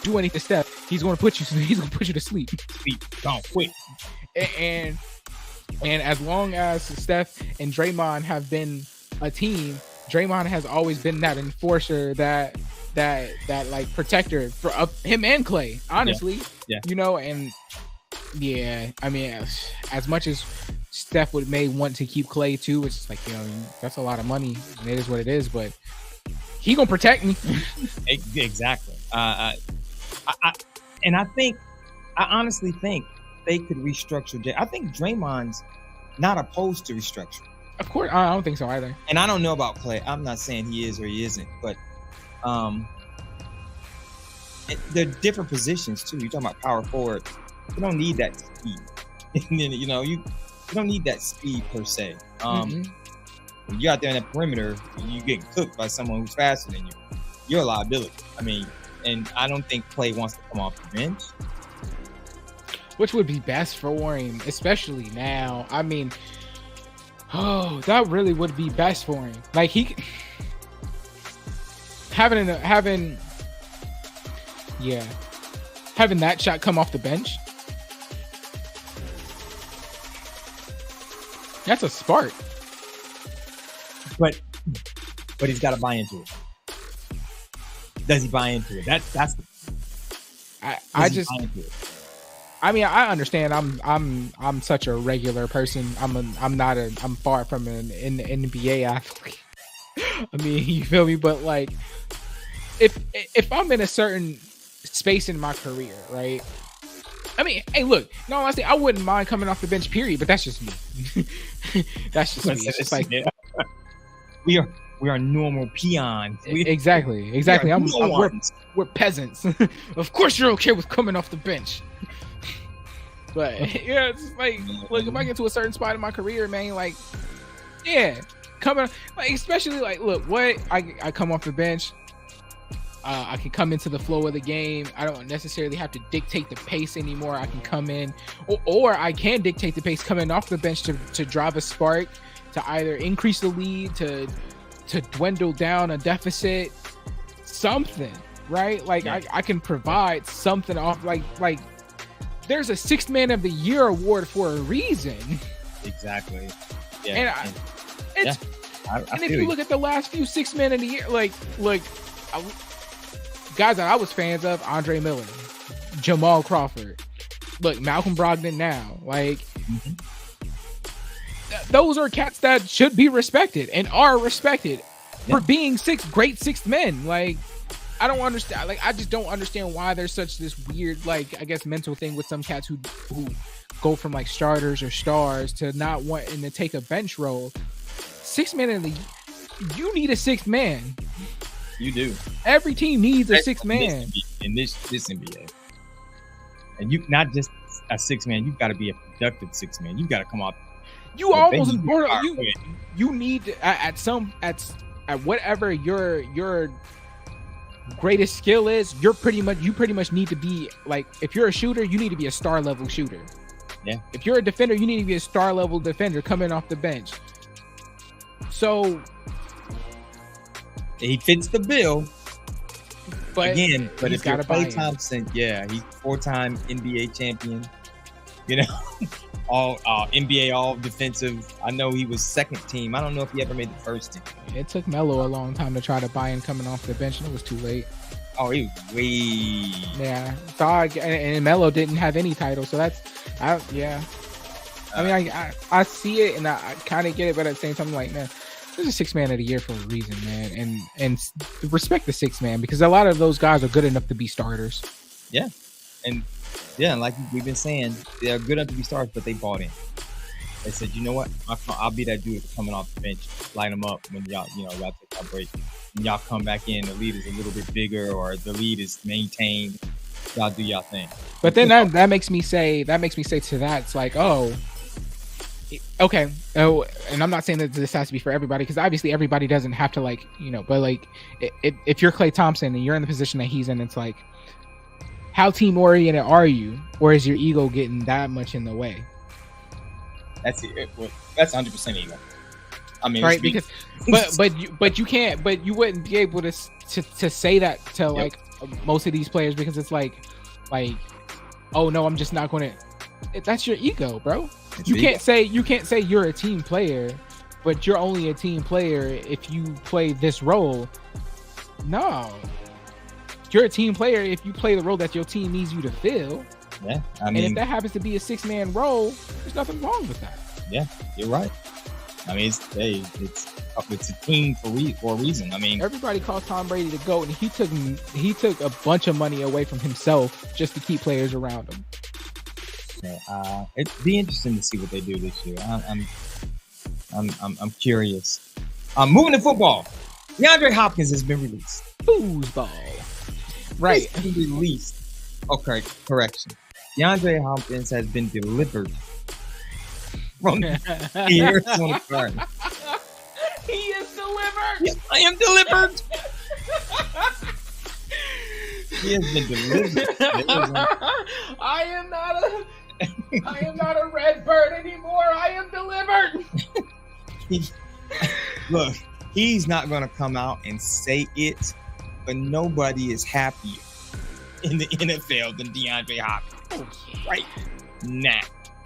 Speaker 2: do anything to Steph, he's going to put you to sleep.
Speaker 1: Don't quit.
Speaker 2: And as long as Steph and Draymond have been a team, Draymond has always been that enforcer, that like protector for him and Klay, honestly.
Speaker 1: Yeah.
Speaker 2: You know, and yeah, I mean, as much as Steph may want to keep Klay too, it's just like, you know, that's a lot of money, and it is what it is, but he gonna protect me.
Speaker 1: Exactly. I honestly think they could restructure. I think Draymond's not opposed to restructure.
Speaker 2: Of course, I don't think so either.
Speaker 1: And I don't know about Klay. I'm not saying he is or he isn't, but they're different positions too. You're talking about power forward. You don't need that speed. And then, you know, you don't need that speed per se. When you're out there in the perimeter, you get cooked by someone who's faster than you. You're a liability. I mean, and I don't think Klay wants to come off the bench.
Speaker 2: Which would be best for him, especially now. I mean, that really would be best for him. Like, he having that shot come off the bench. That's a spark.
Speaker 1: But he's got to buy into it. Does he buy into it? That's
Speaker 2: I mean, I understand. I'm such a regular person. I'm far from an NBA athlete. I mean, you feel me? But like, if I'm in a certain space in my career, right? I mean, hey, look, no, honestly, I wouldn't mind coming off the bench, period, but that's just me. That's just me. It's just like,
Speaker 1: we are normal peons.
Speaker 2: Exactly. We're peasants. Of course you're okay with coming off the bench. But yeah, it's like, look, if I get to a certain spot in my career, man, like, yeah, coming, like, especially like, look, what I come off the bench. I can come into the flow of the game. I don't necessarily have to dictate the pace anymore. I can come in, or I can dictate the pace coming off the bench to drive a spark, to either increase the lead, to dwindle down a deficit, something, right? Like, yeah. I can provide something off. Like there's a Sixth Man of the Year award for a reason.
Speaker 1: Exactly. Yeah.
Speaker 2: And if you look at the last few Sixth Men of the Year, like guys that I was fans of, Andre Miller, Jamal Crawford, look, Malcolm Brogdon now, like, those are cats that should be respected and are respected for being great sixth men. Like, I don't understand. Like, I just don't understand why there's such this weird, like, I guess, mental thing with some cats who go from like starters or stars to not wanting to take a bench role. Sixth man you need a sixth man.
Speaker 1: You do.
Speaker 2: Every team needs a sixth man
Speaker 1: in this NBA, and you not just a sixth man. You've got to be a productive sixth man. You've got to come out.
Speaker 2: You almost you need at at whatever your greatest skill is, you pretty much need to be like, if you're a shooter, you need to be a star level shooter.
Speaker 1: Yeah.
Speaker 2: If you're a defender, you need to be a star level defender coming off the bench. So
Speaker 1: he fits the bill.
Speaker 2: But
Speaker 1: if you're Klay Thompson, he's 4-time NBA champion. You know, all NBA all defensive. I know he was second team. I don't know if he ever made the first team.
Speaker 2: It took Melo a long time to try to buy in coming off the bench, and it was too late.
Speaker 1: Oh, he was way.
Speaker 2: Yeah. So and Melo didn't have any title, so I mean, I see it and I kind of get it, but at the same time, I'm like, man, there's a 6 man of the year for a reason, man, and respect the 6 man, because a lot of those guys are good enough to be starters.
Speaker 1: Yeah, and like we've been saying, they're good enough to be starters, but they bought in. They said, you know what, I'll be that dude coming off the bench, line them up when y'all take a break, and y'all come back in. The lead is a little bit bigger, or the lead is maintained. Y'all do y'all thing.
Speaker 2: But then that makes me say to that, it's like, oh. Okay. Oh, and I'm not saying that this has to be for everybody, because obviously everybody doesn't have to, like, you know, but like if you're Klay Thompson and you're in the position that he's in, it's like, how team oriented are you, or is your ego getting that much in the way?
Speaker 1: That's it. That's 100% ego. I mean,
Speaker 2: right? Because but you wouldn't be able to say that to like most of these players, because it's like, oh no, I'm just not going to. That's your ego, bro. You can't say you're a team player, but you're only a team player if you play this role. No, you're a team player if you play the role that your team needs you to fill.
Speaker 1: Yeah, I mean,
Speaker 2: and if that happens to be a 6 man role, there's nothing wrong with that.
Speaker 1: Yeah, you're right. I mean, it's a team for a reason. I mean,
Speaker 2: everybody called Tom Brady the GOAT, and he took a bunch of money away from himself just to keep players around him.
Speaker 1: It'd be interesting to see what they do this year. I'm curious. Moving to football, DeAndre Hopkins has been released.
Speaker 2: Foosball. Right.
Speaker 1: He's been released. Okay, correction. DeAndre Hopkins has been delivered from the Arizona Cardinals.
Speaker 2: He is delivered.
Speaker 1: Yes, I am delivered. He has been delivered.
Speaker 2: I am not a red bird anymore. I am delivered.
Speaker 1: Look, he's not going to come out and say it, but nobody is happier in the NFL than DeAndre Hopkins.
Speaker 2: Oh, yeah.
Speaker 1: Right now.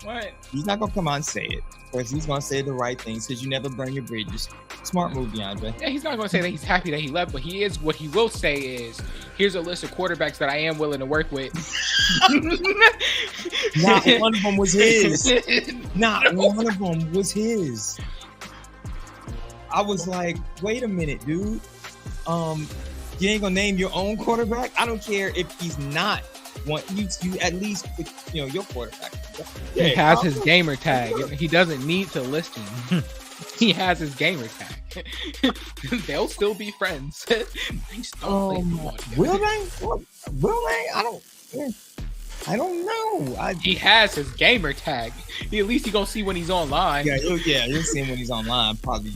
Speaker 2: What?
Speaker 1: He's not going to come out and say it. Of course, he's going to say the right things because you never burn your bridges. Smart move, DeAndre.
Speaker 2: Yeah, he's not going to say that he's happy that he left, but what he will say is, here's a list of quarterbacks that I am willing to work with.
Speaker 1: Not one of them was his. Not one of them was his. I was like, wait a minute, dude. You ain't gonna name your own quarterback? I don't care if he's not one. You at least put, your quarterback.
Speaker 2: Yeah, he has his gamer tag. He doesn't need to list him. He has his gamer tag. They'll still be friends.
Speaker 1: Will they? Will they? I don't know. He
Speaker 2: has his gamer tag. At least he gonna see when he's online.
Speaker 1: Yeah, you'll see him when he's online. Probably,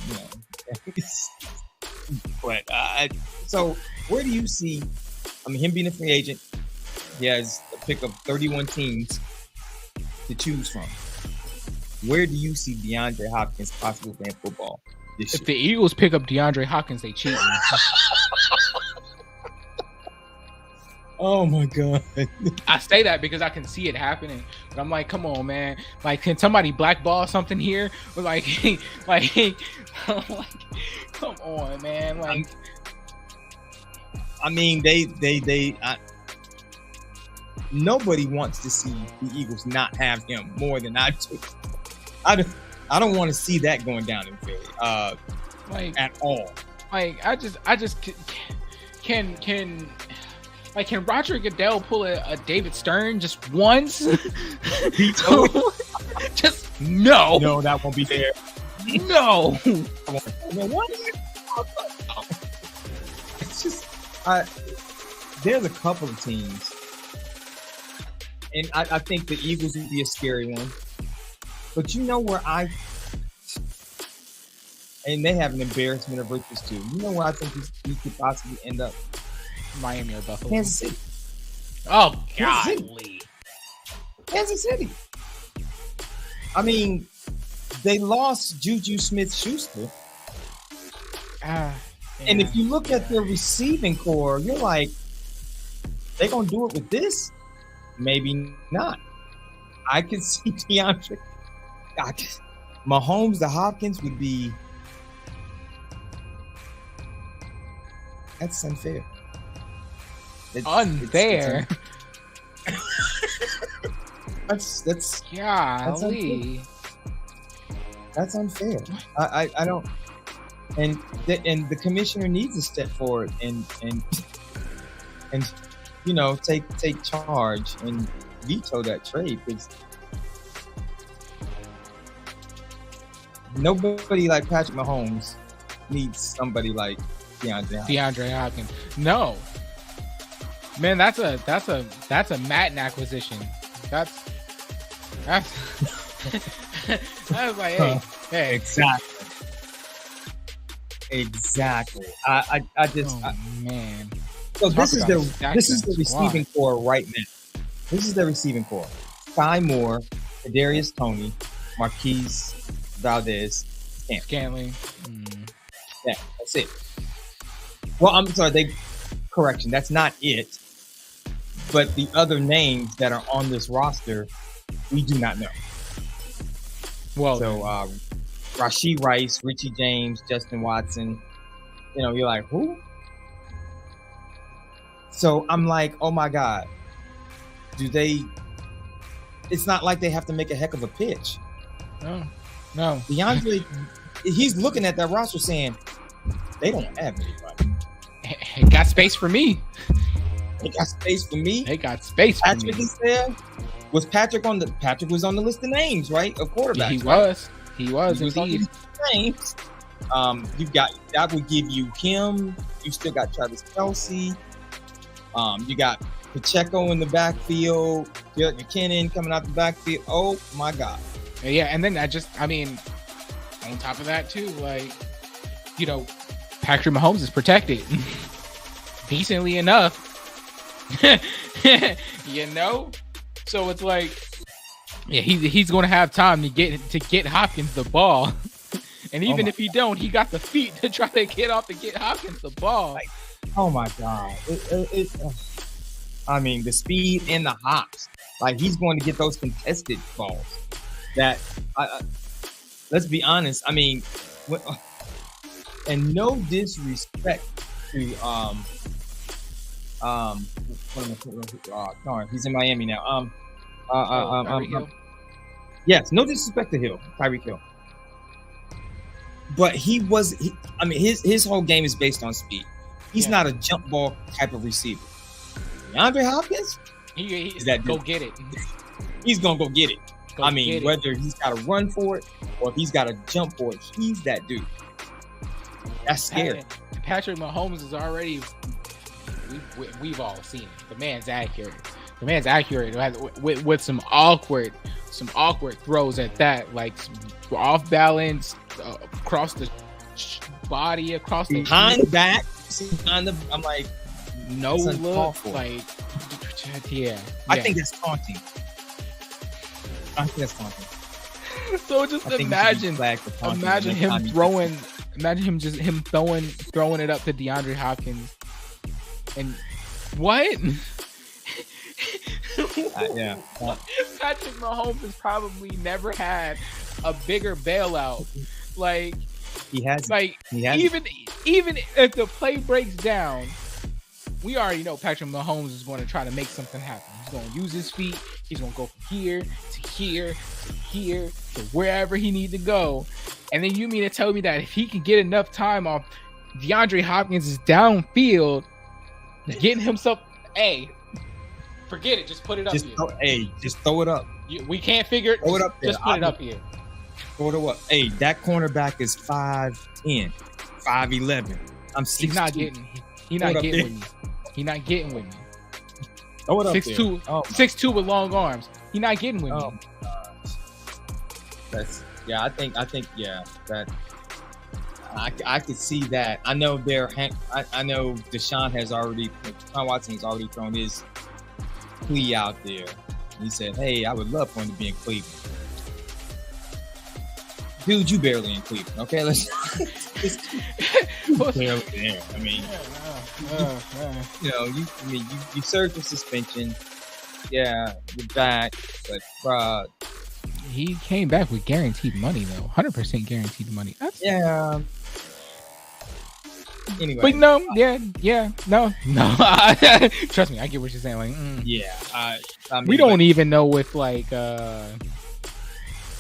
Speaker 1: But so where do you see? I mean, him being a free agent, he has a pick of 31 teams to choose from. Where do you see DeAndre Hopkins possibly playing football this year?
Speaker 2: If the Eagles pick up DeAndre Hopkins, they cheat.
Speaker 1: Oh my God.
Speaker 2: I say that because I can see it happening. But I'm like, come on, man. Like, can somebody blackball something here? Like, come on, man. Like,
Speaker 1: I mean, nobody wants to see the Eagles not have him more than I do. I don't want to see that going down in Philly, at all.
Speaker 2: Like, I just can. Like, can Roger Goodell pull a David Stern just once? Just no.
Speaker 1: No, that won't be fair.
Speaker 2: No.
Speaker 1: It's just, there's a couple of teams, and I think the Eagles would be a scary one. But you know where and they have an embarrassment of riches too. You know where I think he could possibly end up?
Speaker 2: Miami or Buffalo.
Speaker 1: Kansas City.
Speaker 2: Oh,
Speaker 1: Kansas
Speaker 2: golly.
Speaker 1: Kansas City. I mean, they lost Juju Smith-Schuster. And if you look at their receiving core, you're like, they gonna do it with this? Maybe not. I can see DeAndre. Mahomes to Hopkins would be. That's unfair.
Speaker 2: Unfair.
Speaker 1: That's
Speaker 2: golly.
Speaker 1: That's unfair. I don't. And the commissioner needs to step forward and take charge and veto that trade, because nobody like Patrick Mahomes needs somebody like
Speaker 2: DeAndre Hopkins. No, man, that's a Madden acquisition. That's I was like, hey,
Speaker 1: exactly. I just
Speaker 2: man.
Speaker 1: So this is the receiving core right now. This is the receiving core: Sky Moore, Kadarius Toney, Marquise Valdez,
Speaker 2: Scantling.
Speaker 1: Yeah, that's it. Well, I'm sorry. Correction. That's not it. But the other names that are on this roster, we do not know.
Speaker 2: Well,
Speaker 1: so Rashee Rice, Richie James, Justin Watson. You're like, who? So I'm like, oh my God. It's not like they have to make a heck of a pitch.
Speaker 2: No.
Speaker 1: DeAndre, he's looking at that roster saying, they don't have anybody.
Speaker 2: It got space for me.
Speaker 1: They got space for me.
Speaker 2: They got space for me.
Speaker 1: Patrick is there. Was Patrick Patrick was on the list of names, right? Of quarterbacks.
Speaker 2: Yeah, he was
Speaker 1: indeed.
Speaker 2: indeed.
Speaker 1: Names. You've got, that would give you him. You still got Travis Kelce. You got Pacheco in the backfield. Jerick McKinnon coming out the backfield. Oh my God.
Speaker 2: Yeah, and then on top of that too, Patrick Mahomes is protected decently enough. So it's like, yeah, he's going to have time to get Hopkins the ball. And even if he don't, he got the feet to try to get Hopkins the ball.
Speaker 1: Oh my God. I mean, the speed and the hops. He's going to get those contested balls. That, let's be honest. I mean, and no disrespect to he's in Miami now. Yes, no disrespect to Tyreek Hill. But his whole game is based on speed. He's not a jump ball type of receiver. DeAndre Hopkins,
Speaker 2: he's that go get it.
Speaker 1: He's gonna go get it. Whether he's got to run for it or if he's got to jump for it, he's that dude. That's scary.
Speaker 2: Patrick Mahomes is already. We've all seen it. The man's accurate. With some awkward throws at that, off balance, across the body, across the
Speaker 1: behind back. I'm like,
Speaker 2: no look, yeah.
Speaker 1: I think that's taunting.
Speaker 2: So just imagine him throwing it up to DeAndre Hopkins, and what?
Speaker 1: Yeah.
Speaker 2: Patrick Mahomes has probably never had a bigger bailout.
Speaker 1: He has.
Speaker 2: Even if the play breaks down, we already know Patrick Mahomes is going to try to make something happen. He's going to use his feet. He's going to go from here to here to here to wherever he needs to go. And then you mean to tell me that if he can get enough time off DeAndre Hopkins is downfield, getting himself, forget it. Just put it up here.
Speaker 1: Just throw it up.
Speaker 2: We can't figure it.
Speaker 1: Throw it up there.
Speaker 2: Just put it up here.
Speaker 1: Throw it up. That cornerback is 5'10", 5'11". I'm 6'2".
Speaker 2: He's not getting with me. He's not getting with me.
Speaker 1: Throw it up
Speaker 2: 6'2", 6'2" with long arms. He's not getting with me.
Speaker 1: Oh my gosh. I think that I could see that. I know I know Deshaun Watson has already thrown his plea out there. He said, "Hey, I would love for him to be in Cleveland." Dude, you barely in Cleveland, okay? Let's barely there. I mean, you served your suspension. Yeah, you're back, but
Speaker 2: he came back with guaranteed money though, 100% guaranteed money.
Speaker 1: Yeah. Anyway,
Speaker 2: but no. Trust me, I get what you're saying. Like,
Speaker 1: yeah, I mean,
Speaker 2: we don't even know if like.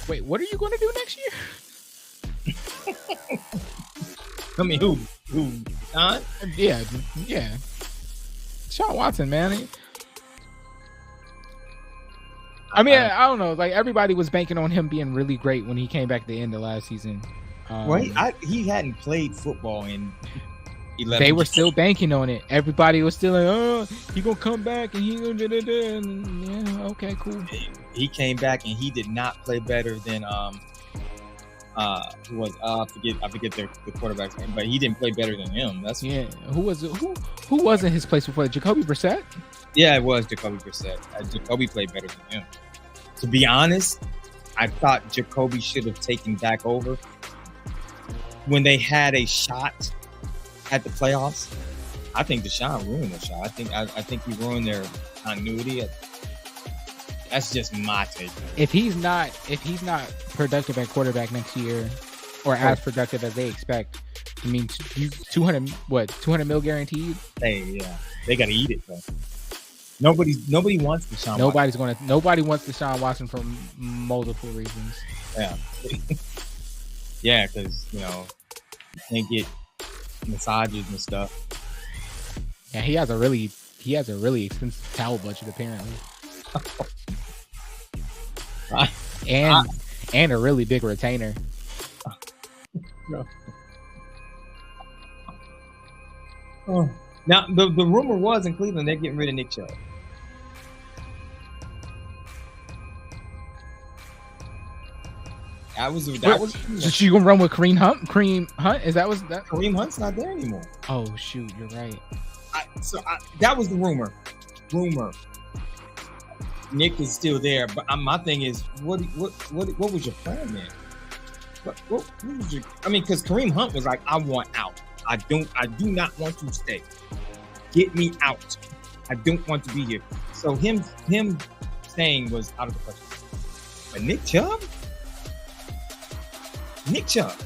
Speaker 2: Wait, what are you going to do next year?
Speaker 1: I mean, who? Sean?
Speaker 2: Yeah. Sean Watson, man. I mean, I don't know. Like everybody was banking on him being really great when he came back at the end of last season.
Speaker 1: He hadn't played football in 11
Speaker 2: They were still banking on it. Everybody was still like, "Oh, he gonna come back and he gonna do that." And yeah, okay, cool.
Speaker 1: He came back and he did not play better than who was I forget the quarterback's name, but he didn't play better than him.
Speaker 2: Who was in his place before? Jacoby Brissett?
Speaker 1: Yeah, it was Jacoby Brissett. Jacoby played better than him. To be honest, I thought Jacoby should have taken back over when they had a shot at the playoffs. I think Deshaun ruined the shot. I think he ruined their continuity. That's just my take.
Speaker 2: If he's not productive at quarterback next year, or as productive as they expect, I mean, 200 mil guaranteed.
Speaker 1: Hey, yeah, they got to eat it though. Nobody wants Deshaun.
Speaker 2: Nobody wants Deshaun Watson for multiple reasons.
Speaker 1: Yeah, yeah, because you can't get massages and stuff.
Speaker 2: Yeah, he has a really expensive towel budget apparently, and a really big retainer.
Speaker 1: No. Oh. Now the rumor was in Cleveland they're getting rid of Nick Chubb.
Speaker 2: So you gonna run with Kareem Hunt? Kareem Hunt?
Speaker 1: Kareem Hunt's not there anymore.
Speaker 2: Oh shoot, you're right.
Speaker 1: That was the rumor. Nick is still there, but my thing is, what was your plan, man? What was your? I mean, because Kareem Hunt was like, I want out. I do not want to stay. Get me out. I don't want to be here. So him staying was out of the question. But Nick Chubb, Nick Chubb.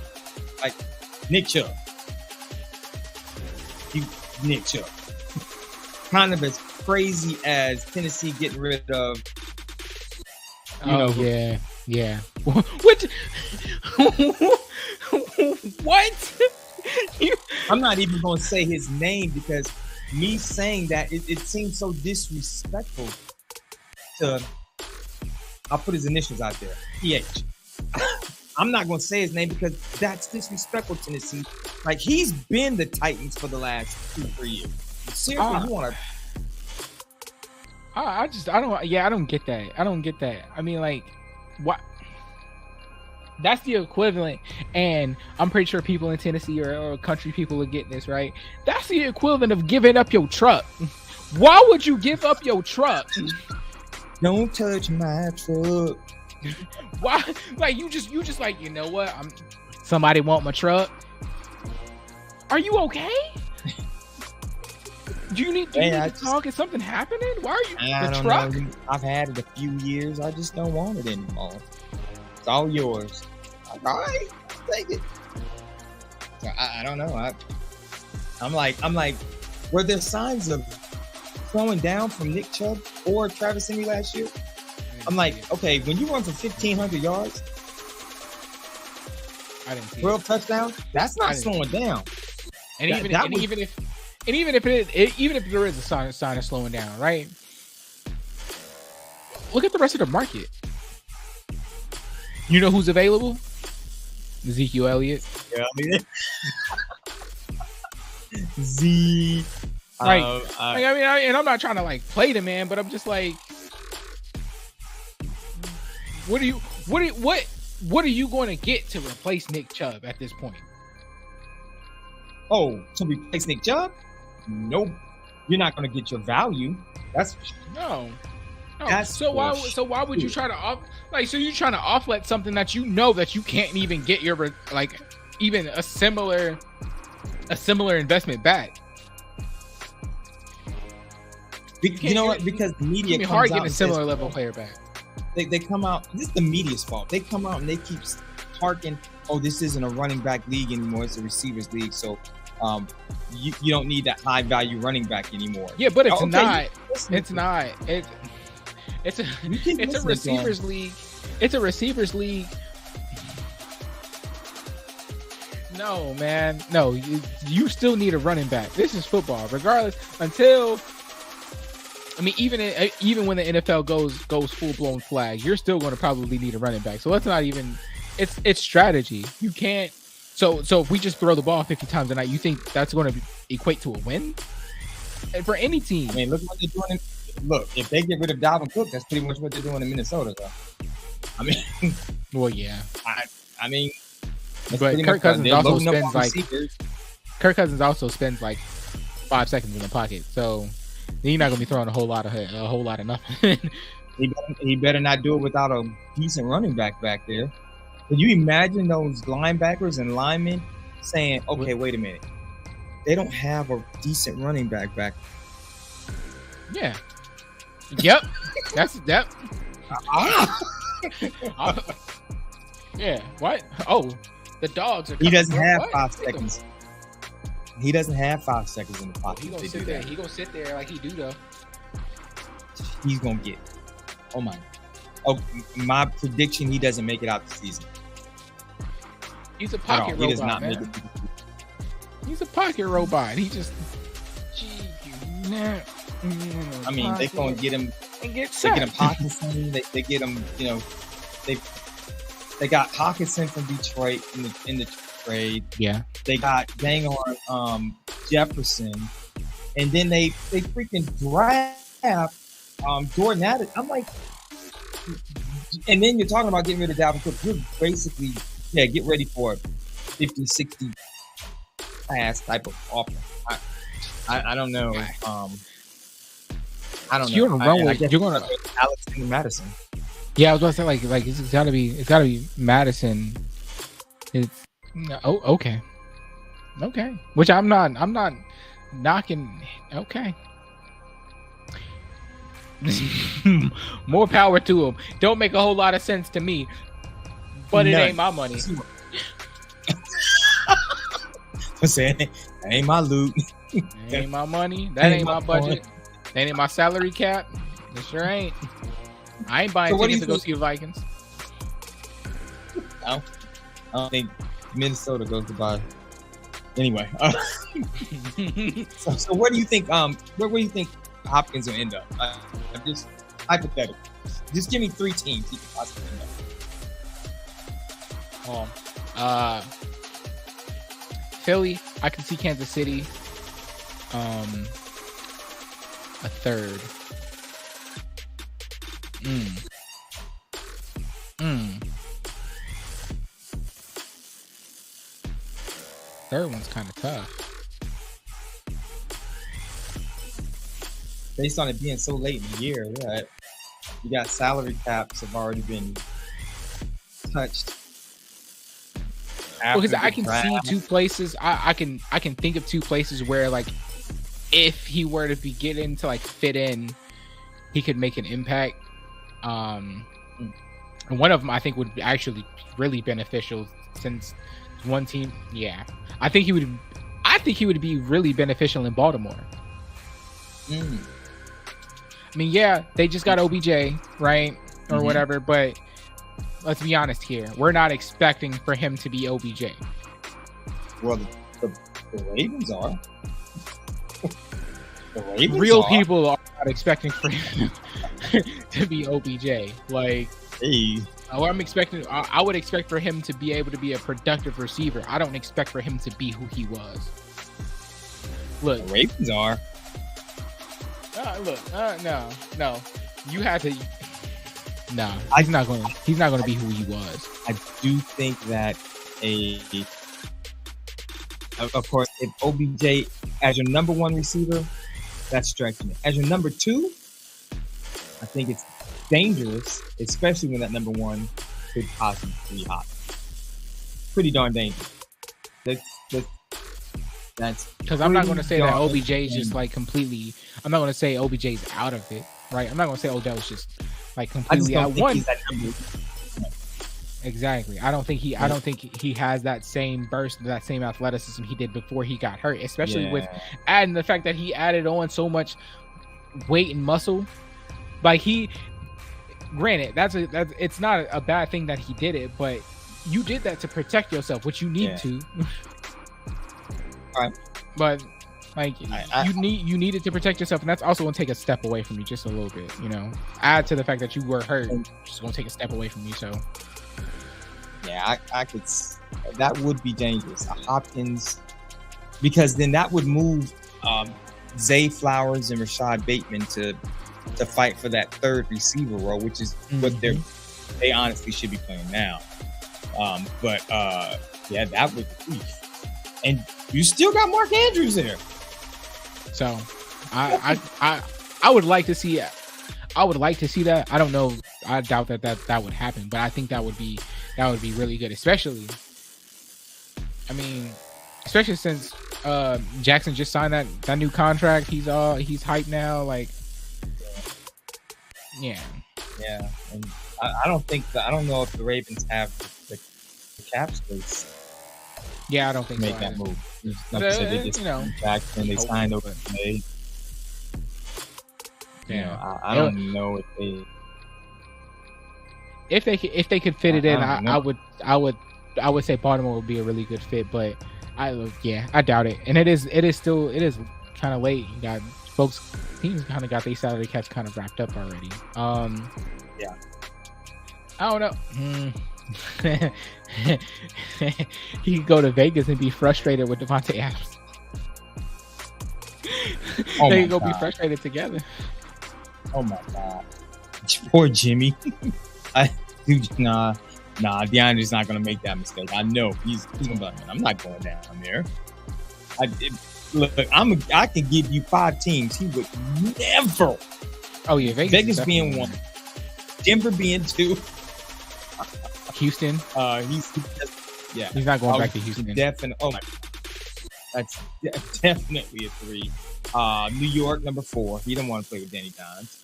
Speaker 1: Kind of as crazy as Tennessee getting rid of.
Speaker 2: Yeah. What? What?
Speaker 1: I'm not even going to say his name because me saying that it seems so disrespectful to. I'll put his initials out there. PH. I'm not going to say his name because that's disrespectful to Tennessee. Like, he's been the Titans for the last 2-3 years. Seriously, you want to...
Speaker 2: I don't get that. I don't get that. I mean, like, what? That's the equivalent, and I'm pretty sure people in Tennessee or country people are getting this, right? That's the equivalent of giving up your truck. Why would you give up your truck?
Speaker 1: Don't touch my truck.
Speaker 2: Why? Like, you just like, you know what? Somebody want my truck. Are you okay? Do you need to talk? Is something happening? Why are you the truck?
Speaker 1: Know. I've had it a few years. I just don't want it anymore. It's all yours. All right, I'll take it. So I don't know. I'm like, were there signs of slowing down from Nick Chubb or Travis Henry last year? I'm like, okay, when you run for 1,500 yards,
Speaker 2: I didn't see
Speaker 1: 12 touchdowns, that's not slowing down.
Speaker 2: And even if there is a sign of slowing down, right? Look at the rest of the market. You know who's available? Ezekiel Elliott.
Speaker 1: Yeah, Z.
Speaker 2: Right. And I'm not trying to like play the man, but I'm just like, what are you going to get to replace Nick Chubb at this point?
Speaker 1: Oh, to replace Nick Chubb? Nope. You're not going to get your value. That's
Speaker 2: no.
Speaker 1: That's
Speaker 2: so why would you try to so you're trying to offlet something that you know that you can't even get your even a similar investment back.
Speaker 1: You know what? Because the media comes
Speaker 2: hard
Speaker 1: out
Speaker 2: getting a similar level player back.
Speaker 1: They come out. This is the media's fault. They come out and they keep harking. Oh, this isn't a running back league anymore. It's a receivers league. So, you don't need that high value running back anymore.
Speaker 2: Yeah, but it's not. It's not. It's a receivers league. It's a receivers league. No, man. No, you still need a running back. This is football, regardless. Until, I mean, even when the NFL goes full blown flag, you're still going to probably need a running back. So let's not even. It's strategy. You can't. So if we just throw the ball 50 times a night, you think that's going to equate to a win? And for any team.
Speaker 1: I mean, look what they're doing. Look, if they get rid of Dalvin Cook, that's pretty much what they're doing in Minnesota, though. I mean,
Speaker 2: well, yeah.
Speaker 1: I mean,
Speaker 2: but Kirk Cousins also spends like 5 seconds in the pocket, so he's not gonna be throwing a whole lot of nothing.
Speaker 1: he better not do it without a decent running back there. Can you imagine those linebackers and linemen saying, "Okay, wait a minute, they don't have a decent running back back."
Speaker 2: Yeah. Yep. That's that. Yeah. What? Oh, the dogs are.
Speaker 1: He doesn't have 5 seconds. He doesn't have 5 seconds in the pocket.
Speaker 2: He gonna sit there. He gonna sit there like he do though.
Speaker 1: He's gonna get. Oh my. Oh, my prediction: he doesn't make it out the season.
Speaker 2: He's a pocket robot. He does not make it. He's a pocket robot. He just.
Speaker 1: I mean, they gonna get him.
Speaker 2: And get
Speaker 1: they get him Hawkinson. They get him. You know, they got Hawkinson from Detroit in the trade.
Speaker 2: Yeah.
Speaker 1: They got dang on Jefferson, and then they freaking draft Jordan Addison. I'm like, and then you're talking about getting rid of Dalvin Cook. You're basically get ready for a 50-60 pass type of offense. I don't know. I don't know.
Speaker 2: You're gonna run with. You're gonna
Speaker 1: Alex and Madison.
Speaker 2: Yeah, I was gonna say like it's gotta be Madison. It's okay. Which I'm not knocking. Okay. More power to him. Don't make a whole lot of sense to me, but it ain't my money.
Speaker 1: I'm saying that ain't my loot.
Speaker 2: That ain't my money. That ain't my budget. That ain't my salary cap. It sure ain't. I ain't buying tickets to go see the Vikings.
Speaker 1: I don't think Minnesota goes to buy. Anyway, so where do you think? Where do you think Hopkins will end up? Just hypothetical. Just give me 3 teams he could possibly end up.
Speaker 2: Philly. I can see Kansas City. A third. Third one's kind of tough.
Speaker 1: Based on it being so late in the year, you got salary caps have already been touched.
Speaker 2: Because I can see 2 places. I can think of 2 places where like if he were to be getting to like fit in, he could make an impact. And one of them I think would be actually really beneficial since one team. Yeah, I think he would be really beneficial in Baltimore. I mean, yeah, they just got OBJ, right? Or whatever, but let's be honest here. We're not expecting for him to be OBJ.
Speaker 1: Well, the Ravens are. The Ravens
Speaker 2: Real people are not expecting for him to be OBJ. Like,
Speaker 1: hey.
Speaker 2: I would expect for him to be able to be a productive receiver. I don't expect for him to be who he was. Look,
Speaker 1: the Ravens are.
Speaker 2: No. You had to. No, he's not going to be who he was.
Speaker 1: I do think that of course, if OBJ as your number one receiver, that's stretching it. As your number two, I think it's dangerous, especially when that number one could possibly be hot. Pretty darn dangerous. That's
Speaker 2: because I'm not going to say that OBJ is just like completely. I'm not going to say OBJ's out of it, right? I'm not going to say Odell's just like completely out. One, exactly. I don't think he has that same burst, that same athleticism he did before he got hurt, especially with adding the fact that he added on so much weight and muscle. Like granted, it's not a bad thing that he did it, but you did that to protect yourself, which you need to.
Speaker 1: Right.
Speaker 2: But like you needed to protect yourself, and that's also going to take a step away from you just a little bit. Add to the fact that you were hurt, just going to take a step away from you. So
Speaker 1: yeah, I could. That would be dangerous. Hopkins, because then that would move Zay Flowers and Rashad Bateman to fight for that third receiver role, which is what they honestly should be playing now. But that would be. And you still got Mark Andrews there. So
Speaker 2: I would like to see it. I would like to see that. I don't know. I doubt that would happen, but I think that would be really good, especially since Jackson just signed that new contract. He's hyped now. Like, yeah.
Speaker 1: And I don't know if the Ravens have the cap space.
Speaker 2: Yeah, I don't think
Speaker 1: make
Speaker 2: so
Speaker 1: that move. Like I said, they just Jackson, they signed over. I don't know
Speaker 2: if they could fit it in. I would say Baltimore would be a really good fit, but I doubt it. And it is kind of late. You got teams kind of got their salary caps kind of wrapped up already. I don't know. He could go to Vegas and be frustrated with Devontae Adams. They could go be frustrated together.
Speaker 1: Oh my God. Poor Jimmy. DeAndre's not gonna make that mistake. I know he's gonna be like, I'm not going down there. I can give you 5 teams. He would never.
Speaker 2: Oh yeah,
Speaker 1: Vegas being 1, Denver being 2.
Speaker 2: Houston.
Speaker 1: He's
Speaker 2: not going back to Houston.
Speaker 1: Oh my, that's definitely a 3. New York number 4. He didn't want to play with Danny Dimes.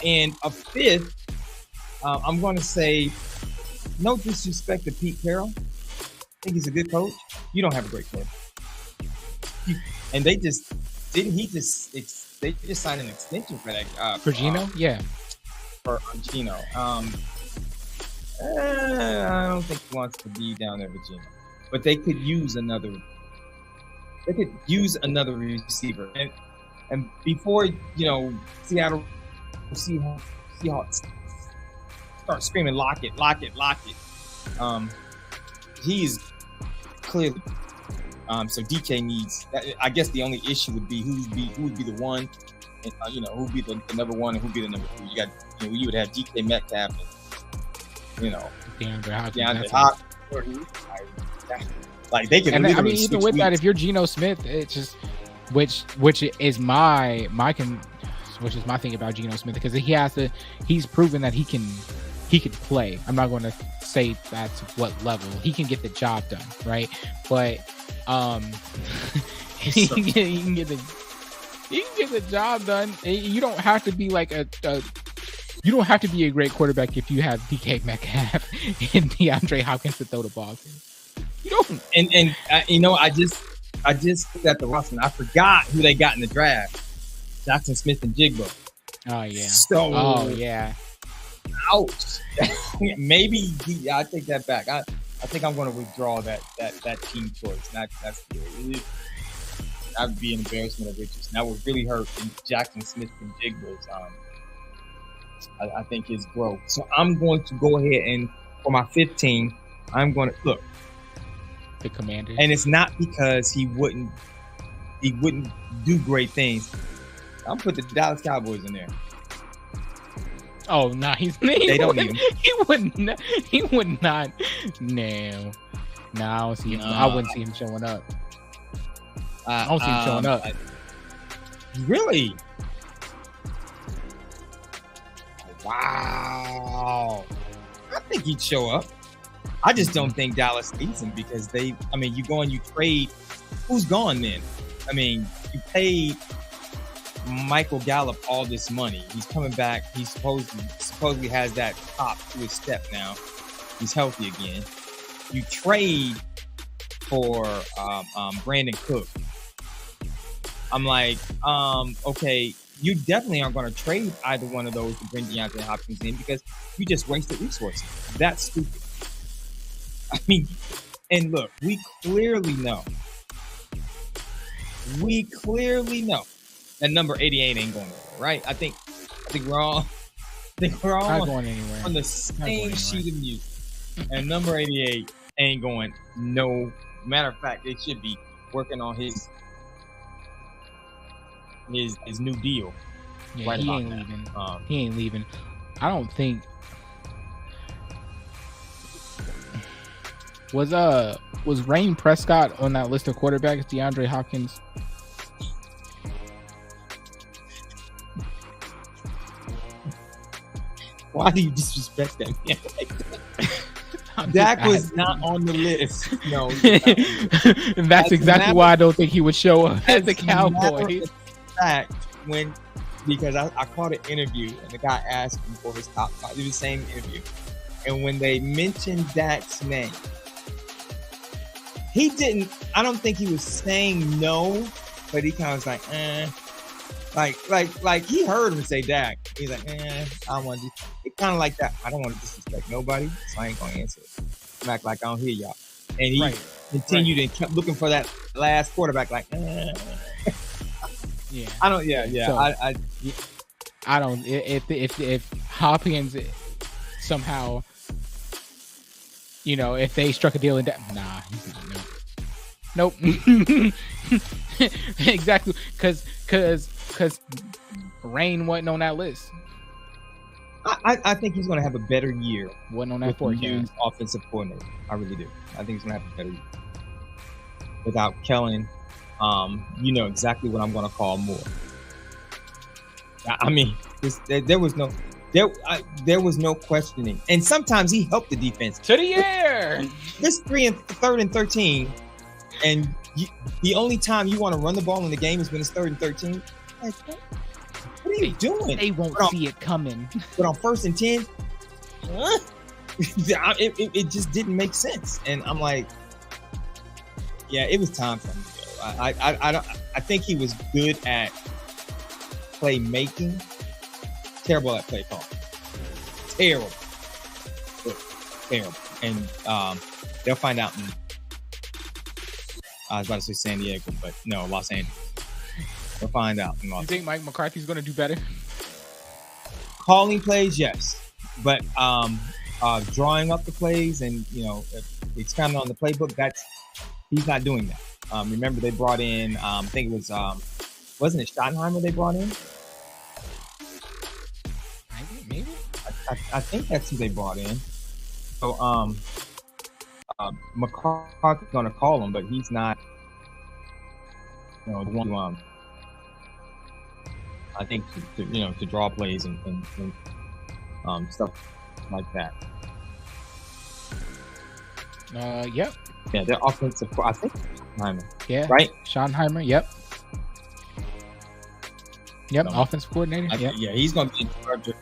Speaker 1: And a 5th, I'm going to say, no disrespect to Pete Carroll. I think he's a good coach. You don't have a great coach. And they just signed an extension for that.
Speaker 2: For Gino?
Speaker 1: For Gino. I don't think he wants to be down there with Gino, but they could use another receiver. And before Seattle Seahawks start screaming, lock it. He's clearly. So DK needs. I guess the only issue would be who would be the one, and who would be the number 1 and who would be the number 2. You would have DK Metcalf.
Speaker 2: DeAndre
Speaker 1: Hopkins. Like they can.
Speaker 2: And even with that, if you're Geno Smith, it's just which is my thing about Geno Smith, because he's proven that he can play. I'm not going to say that's what level he can get the job done, right? But he can get the job done. You don't have to be like you don't have to be a great quarterback if you have DK Metcalf and DeAndre Hopkins to throw the ball to. You don't.
Speaker 1: And I just looked at the roster. I forgot who they got in the draft. Jackson Smith and Jigba.
Speaker 2: Oh yeah.
Speaker 1: So. Ouch. Maybe I take that back. I think I'm going to withdraw that team choice. That would be an embarrassment of riches. That would really hurt in Jackson Smith and Jigba's. I think his growth. So I'm going to go ahead and for my 15, I'm going to look
Speaker 2: the Commanders, and
Speaker 1: it's not because he wouldn't do great things. I'll put the Dallas Cowboys in there.
Speaker 2: Oh no,
Speaker 1: they don't need him.
Speaker 2: He would not. No, I don't see him. I wouldn't see him showing up. I don't see him showing up.
Speaker 1: Really? Wow. I think he'd show up. I just don't think Dallas needs him because you go and you trade. Who's gone then? I mean, you paid Michael Gallup all this money. He's coming back. He supposedly has that top to his step now. He's healthy again. You trade for Brandon Cook. I'm like, okay, you definitely aren't going to trade either one of those to bring DeAndre Hopkins in because you just wasted resources. That's stupid. I mean, and look, we clearly know that number 88 ain't going nowhere, right? I think we're all
Speaker 2: going anywhere.
Speaker 1: On the same sheet of music. And number 88 ain't going no. Matter of fact, they should be working on his new deal.
Speaker 2: Yeah,
Speaker 1: right
Speaker 2: he
Speaker 1: about
Speaker 2: ain't
Speaker 1: that.
Speaker 2: leaving. He ain't leaving. I don't think. Was Rain Prescott on that list of quarterbacks? DeAndre Hopkins.
Speaker 1: Why do you disrespect that man like that? Dak was not on the list. No.
Speaker 2: And that's exactly why I don't think he would show up as a Cowboy.
Speaker 1: Fact, because I caught an interview and the guy asked him for his top five. It was the same interview. And when they mentioned Dak's name, he didn't, I don't think he was saying no, but he kind of was like, Like he heard him say Dak. He's like, I don't want to. It's kind of like that. I don't want to disrespect nobody, so I ain't gonna answer it. I'm act like I don't hear y'all. And he continued and kept looking for that last quarterback. Like,
Speaker 2: yeah,
Speaker 1: I don't. Yeah. So,
Speaker 2: I don't. If Hopkins somehow, if they struck a deal in that, nope. Exactly, because Rain wasn't on that list.
Speaker 1: I think he's going to have a better year.
Speaker 2: Wasn't on that forecast.
Speaker 1: Offensive coordinator. I really do. I think he's going to have a better year. Without Kellen, you know exactly what I'm going to call Moore. I mean, there was no questioning. And sometimes he helped the defense.
Speaker 2: To the air!
Speaker 1: This 3rd and 13, and the only time you want to run the ball in the game is when it's 3rd and 13. Like, what are you doing?
Speaker 2: They won't see it coming. But
Speaker 1: on 1st and 10, it just didn't make sense. And I'm like, yeah, it was time for him to go. I think he was good at playmaking, terrible at play call. Terrible. And they'll find out in, I was about to say San Diego, but no, Los Angeles. We'll find out.
Speaker 2: You think Mike McCarthy's going to do better?
Speaker 1: Calling plays, yes. But drawing up the plays and, expounding on the playbook, he's not doing that. Remember, they brought in, I think it was, wasn't it Schottenheimer they brought in?
Speaker 2: Maybe.
Speaker 1: I think that's who they brought in. So, McCarthy's going to call him, but he's not, the one I think to draw plays and stuff like that.
Speaker 2: Yep.
Speaker 1: Yeah, their offensive. I think Schottenheimer.
Speaker 2: Yeah.
Speaker 1: Right.
Speaker 2: Schottenheimer. Yep. Yep. So, offensive coordinator. Yep.
Speaker 1: Yeah, he's going to be in charge of.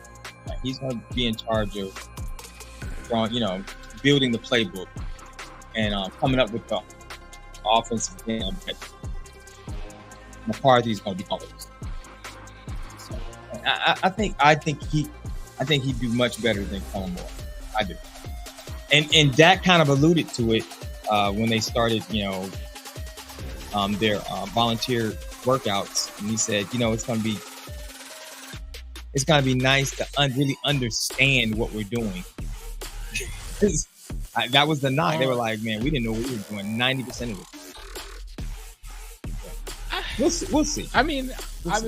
Speaker 1: He's going to be in charge of, building the playbook and coming up with the offensive game. McCarthy's going to be calling. I think he'd do much better than Kellen Moore. I do. And Dak kind of alluded to it when they started, their volunteer workouts. And he said, it's gonna be nice to really understand what we're doing. That was the knock. They were like, man, we didn't know what we were doing 90% of it. We'll see.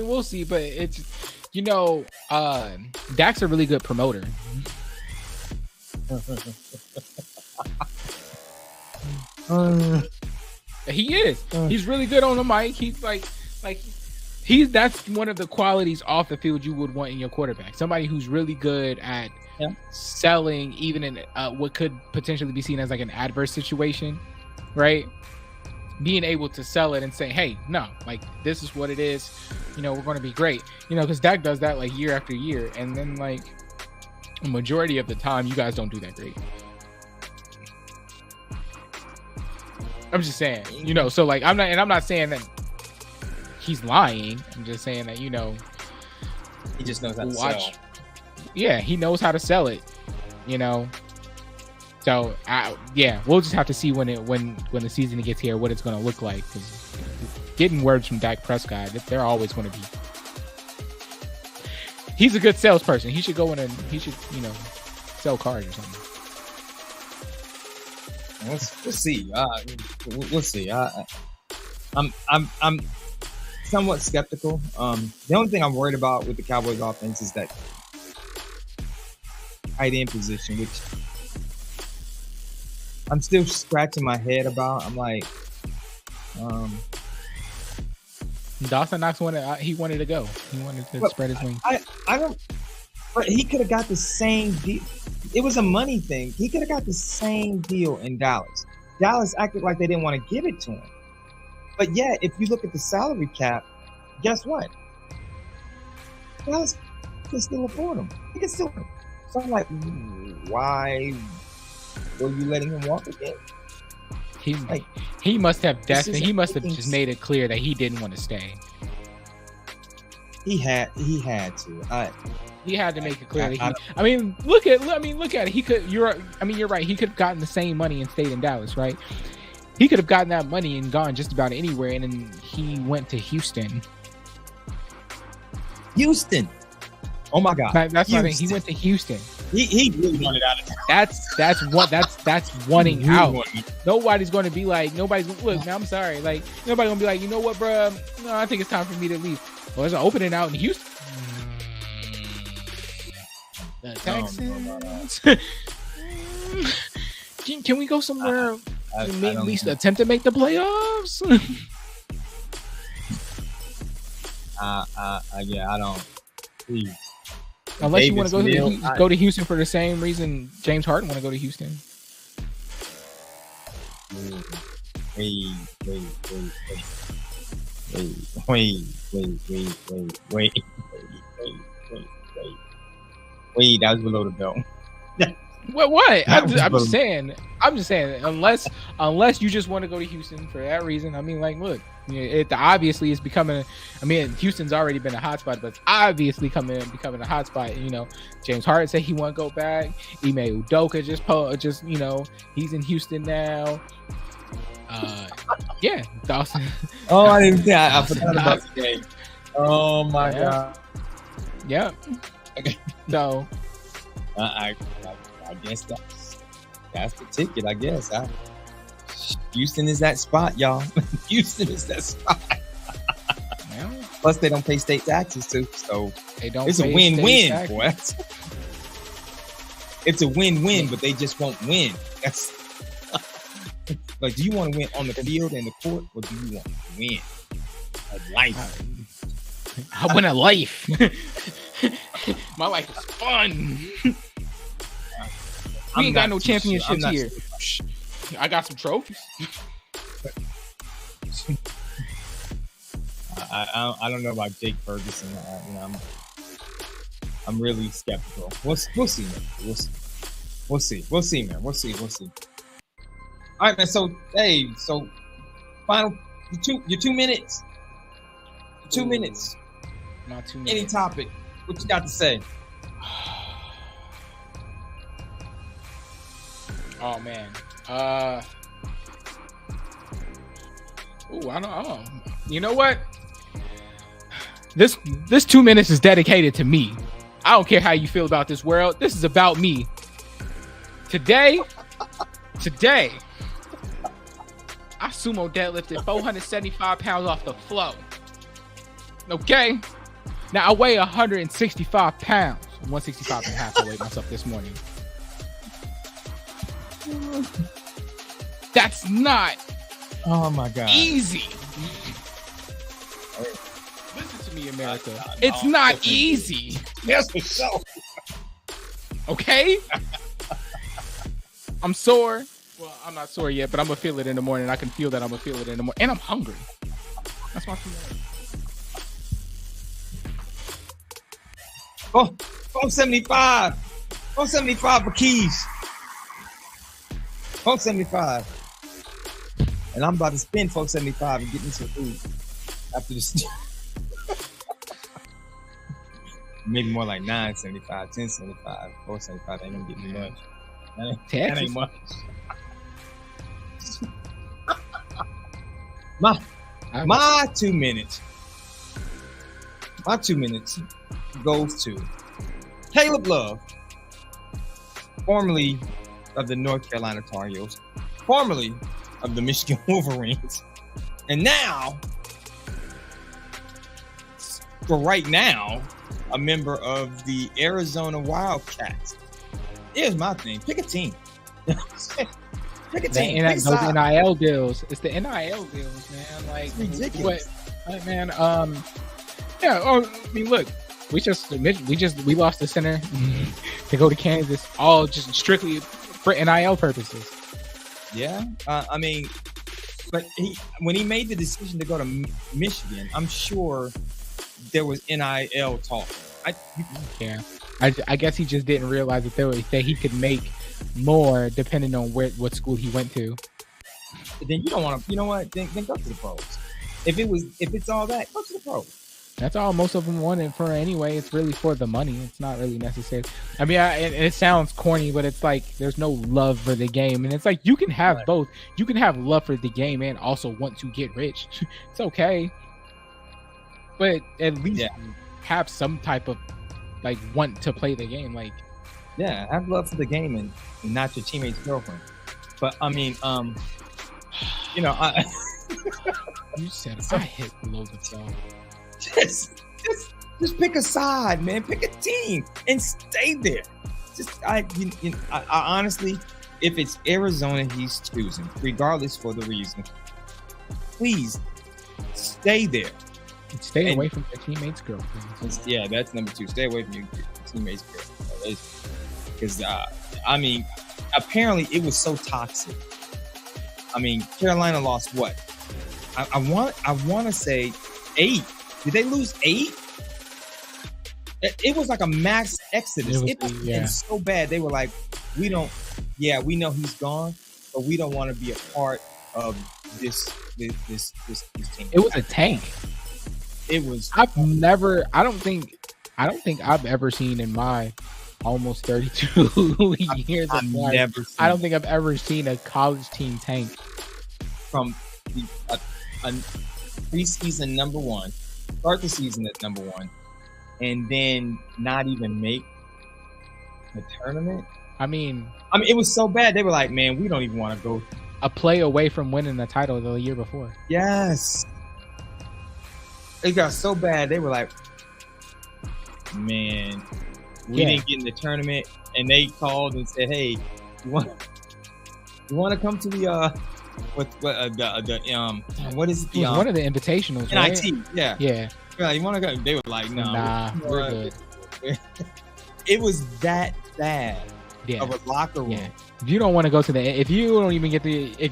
Speaker 2: We'll see, but it's. Dak's a really good promoter. He is. He's really good on the mic. He's that's one of the qualities off the field you would want in your quarterback. Somebody who's really good at selling, even in what could potentially be seen as like an adverse situation, right? Being able to sell it and say, hey, no, like this is what it is. You know, we're going to be great. You know, because Dak does that like year after year. And then like a majority of the time, you guys don't do that great. I'm just saying, you know, so like I'm not saying that he's lying. I'm just saying that, you know,
Speaker 1: he just knows how to sell.
Speaker 2: Yeah, he knows how to sell it, you know. So we'll just have to see when the season gets here what it's going to look like. Because getting words from Dak Prescott, they're always going to be. He's a good salesperson. He should go in and you know, sell cars or something.
Speaker 1: We'll see. We'll see. I'm somewhat skeptical. The only thing I'm worried about with the Cowboys offense is that tight end position, which I'm still scratching my head about. I'm like,
Speaker 2: Dawson Knox he wanted to go. He wanted to spread his wings.
Speaker 1: I don't. But he could have got the same deal. It was a money thing. He could have got the same deal in Dallas. Dallas acted like they didn't want to give it to him. But yeah, if you look at the salary cap, guess what? Dallas can still afford him. He can still. So I'm like, why were you letting him walk again?
Speaker 2: He must have just made it clear that he didn't want to stay.
Speaker 1: He had to.
Speaker 2: He had to make it clear that look at it. He could. You're right. He could have gotten the same money and stayed in Dallas, right? He could have gotten that money and gone just about anywhere, and then he went to Houston.
Speaker 1: Houston. Oh my God.
Speaker 2: That's what I mean. He went to Houston.
Speaker 1: He really wanted out of town.
Speaker 2: That's wanting out. Nobody's going to be like, look, man, I'm sorry. Like, nobody's going to be like, you know what, bro? No, I think it's time for me to leave. Well, there's an opening out in Houston. The Texans. Can we go somewhere at least attempt to make the playoffs?
Speaker 1: Yeah, I don't. Please.
Speaker 2: Unless you want to go to Houston for the same reason James Harden want to go to Houston.
Speaker 1: Wait, that was below the belt.
Speaker 2: What? I'm just saying. Unless you just want to go to Houston for that reason. I mean, like, look, it obviously is becoming. I mean, Houston's already been a hotspot, but it's obviously becoming a hotspot. You know, James Harden said he won't go back. Ime Udoka just you know, he's in Houston now. Yeah, Dawson.
Speaker 1: Oh, I didn't think I forgot about the game. Oh my God.
Speaker 2: Yeah.
Speaker 1: Okay.
Speaker 2: So,
Speaker 1: I guess that's the ticket. I guess Houston is that spot, y'all. Houston is that spot. Yeah. Plus, they don't pay state taxes too, so it's a win-win, boy. It's a win-win, but they just won't win. That's like, do you want to win on the field and the court, or do you want to win a life?
Speaker 2: I win a life. My life is fun. We ain't got no championships here. I got some trophies.
Speaker 1: I don't know about Jake Ferguson. I'm really skeptical. We'll see, man. We'll see, man. We'll see. All right, man. So final your 2 minutes. 2 minutes.
Speaker 2: Not 2 minutes.
Speaker 1: Any topic. What you got to say?
Speaker 2: Oh man. I don't know. You know what? This 2 minutes is dedicated to me. I don't care how you feel about this world. This is about me. Today, I sumo deadlifted 475 pounds off the floor. Okay? Now I weigh 165 pounds. 165 and a half I weighed myself this morning. That's not
Speaker 1: Oh my God.
Speaker 2: Easy. Listen to me, America. It's not easy.
Speaker 1: Yes, for sure.
Speaker 2: Okay? I'm sore. Well, I'm not sore yet, but I'm gonna feel it in the morning. I can feel that I'm gonna feel it in the morning. And I'm hungry. That's my feeling.
Speaker 1: Oh, 475. 475 for Keys. 475. And I'm about to spend 475 and get me some food after this. Maybe more like 975, 1075, 475. Ain't gonna get me much. That ain't much. My 2 minutes. My 2 minutes goes to Caleb Love, formerly of the North Carolina Tar Heels, formerly of the Michigan Wolverines, and now, for right now, a member of the Arizona Wildcats. Here's my thing: pick a team. Pick a team.
Speaker 2: And those NIL deals. It's the NIL deals, man. Like,
Speaker 1: it's ridiculous.
Speaker 2: Like, man. Yeah. Oh, I mean, look. We lost the center to go to Kansas, all just strictly for NIL purposes.
Speaker 1: Yeah, I mean, but when he made the decision to go to Michigan, I'm sure there was NIL talk.
Speaker 2: I guess he just didn't realize that he could make more depending on what school he went to.
Speaker 1: Then you don't want to. You know what? Then go to the pros. If it's all that, go to the pros.
Speaker 2: That's all most of them want it for anyway. It's really for the money. It's not really necessary. I mean, it sounds corny, but it's like there's no love for the game. And it's like you can have both. You can have love for the game and also want to get rich. It's okay. But at least have some type of like want to play the game. Like,
Speaker 1: yeah, have love for the game and not your teammate's girlfriend. But I mean, you know,
Speaker 2: you said I hit below the belt.
Speaker 1: Just pick a side, man. Pick a team and stay there. I honestly, if it's Arizona he's choosing, regardless for the reason, please stay there.
Speaker 2: Stay away from your teammates' girlfriends.
Speaker 1: Yeah, that's number 2. Stay away from your teammates' girlfriends. Because I mean, apparently it was so toxic. I mean, Carolina lost what? I want to say 8. Did they lose 8? It was like a mass exodus. It was so bad. They were like, we know he's gone, but we don't want to be a part of this team.
Speaker 2: It was a tank.
Speaker 1: It was.
Speaker 2: I don't think I've ever seen in my almost 32 years of life. I don't think I've ever seen a college team tank.
Speaker 1: From a preseason number 1. Start the season at number 1, and then not even make the tournament.
Speaker 2: I mean,
Speaker 1: it was so bad. They were like, "Man, we don't even want to go."
Speaker 2: A play away from winning the title the year before.
Speaker 1: Yes, it got so bad. They were like, "Man, we didn't get in the tournament," and they called and said, "Hey, you want to come to the what is it?
Speaker 2: It was one of the invitationals, right?
Speaker 1: NIT, yeah. You want to go? They were like, "No,
Speaker 2: nah, we're good."
Speaker 1: It was that bad of a locker room.
Speaker 2: Yeah. If you don't want to go to if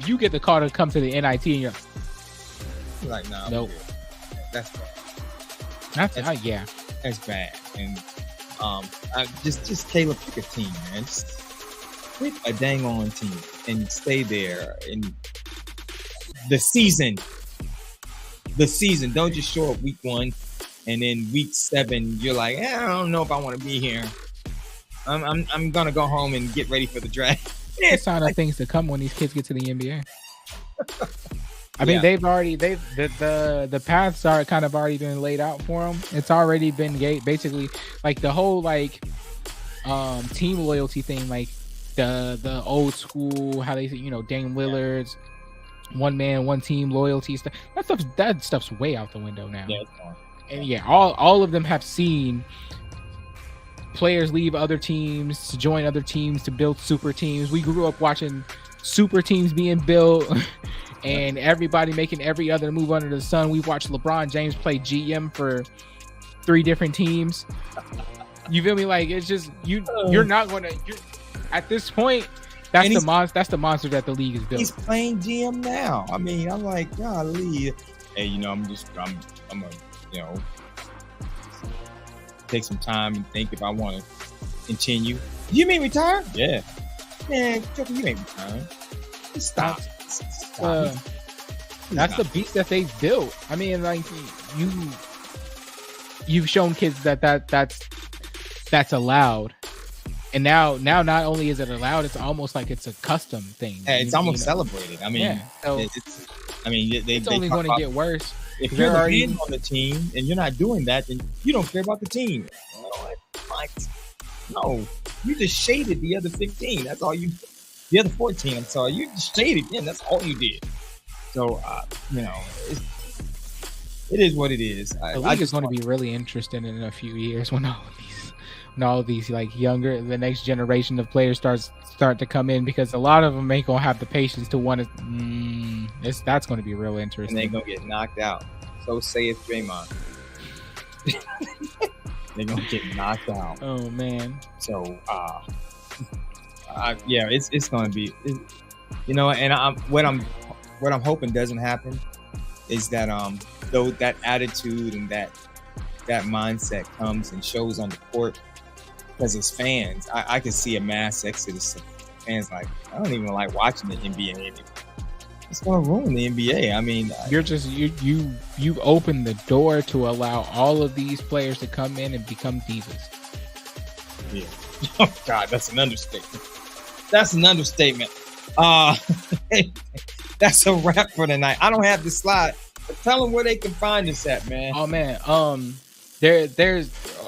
Speaker 2: you get the call to come to the NIT, and you're
Speaker 1: like, "No,
Speaker 2: nope,
Speaker 1: that's
Speaker 2: bad."
Speaker 1: That's bad. And just Caleb, pick a team, man. Just pick a dang on team and stay there. And the season. Don't just show up week 1 and then week 7 you're like, I don't know if I want to be here. I'm gonna go home and get ready for the draft.
Speaker 2: It's sign of things to come when these kids get to the NBA. I mean, the paths are kind of already been laid out for them. It's already been basically like the whole team loyalty thing, like the old school, how they say, Dame Lillard's one man, one team loyalty stuff. That stuff's way out the window now.
Speaker 1: Yeah, it's fine.
Speaker 2: And all of them have seen players leave other teams to join other teams to build super teams. We grew up watching super teams being built and everybody making every other move under the sun. We've watched LeBron James play GM for 3 different teams. You feel me? Like, it's just you're not gonna. At this point, that's the monster that the league is built.
Speaker 1: He's playing GM now. I mean, I'm like, golly. Hey, I'm gonna, take some time and think if I want to continue. You mean retire? Yeah. Man, Joker, you ain't retiring. Stop.
Speaker 2: That's the beast that they built. I mean, like, you've shown kids that's allowed. And now not only is it allowed, it's almost like it's a custom thing.
Speaker 1: Yeah, it's almost celebrated. I mean,
Speaker 2: so it's only going to get worse.
Speaker 1: If you're already on the team and you're not doing that, then you don't care about the team. No, you just shaded the other 15. That's all you. The other 14. I'm sorry, you just shaded them. That's all you did. So it is what it is.
Speaker 2: The league is going to be really interesting in a few years when all these like the next generation of players start to come in, because a lot of them ain't gonna have the patience to want to. That's going to be real interesting.
Speaker 1: And they're gonna get knocked out. So saith Draymond. They're gonna get knocked out.
Speaker 2: Oh man.
Speaker 1: So it's gonna be, and what I'm hoping doesn't happen is that though that attitude and that mindset comes and shows on the court. Because as fans, I can see a mass exodus of fans. Like, I don't even like watching the NBA anymore. It's going to ruin the NBA. I mean, you open the door to allow all of these players to come in and become divas. Yeah. Oh God, that's an understatement. That's a wrap for tonight. I don't have the slide, but tell them where they can find us at, man.
Speaker 2: Oh man,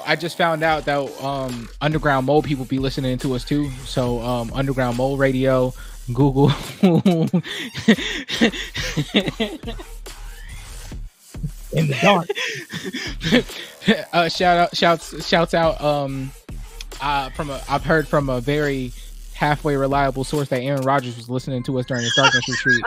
Speaker 2: I just found out that Underground Mole people be listening to us too. So Underground Mole Radio, Google.
Speaker 1: In the dark.
Speaker 2: Shouts out I've heard from a very halfway reliable source that Aaron Rodgers was listening to us during the darkness retreat.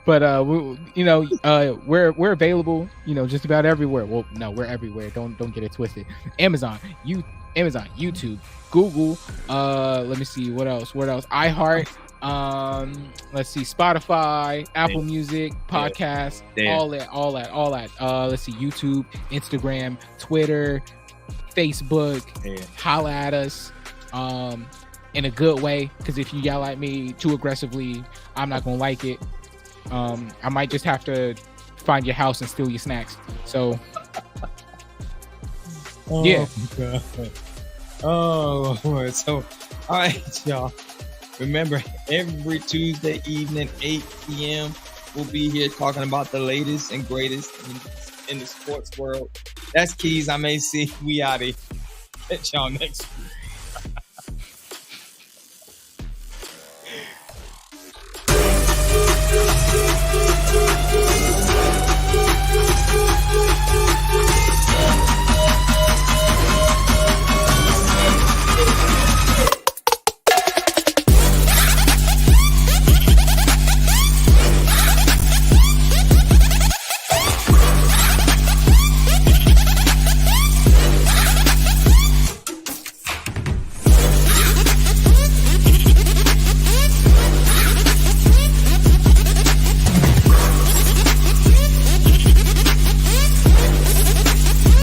Speaker 2: But we're available, just about everywhere. Well, no, we're everywhere. Don't get it twisted. Amazon, YouTube, Google. Let me see what else. iHeart. Let's see, Spotify, Apple Music, podcasts, all that. Let's see, YouTube, Instagram, Twitter, Facebook. Holla at us. In a good way, because if you yell at me too aggressively, I'm not gonna like it. I might just have to find your house and steal your snacks. So yeah.
Speaker 1: Oh, so all right, y'all. Remember, every Tuesday evening, 8 p.m., we'll be here talking about the latest and greatest in the sports world. That's Keys. I'm AC. We out of here. Catch y'all next week.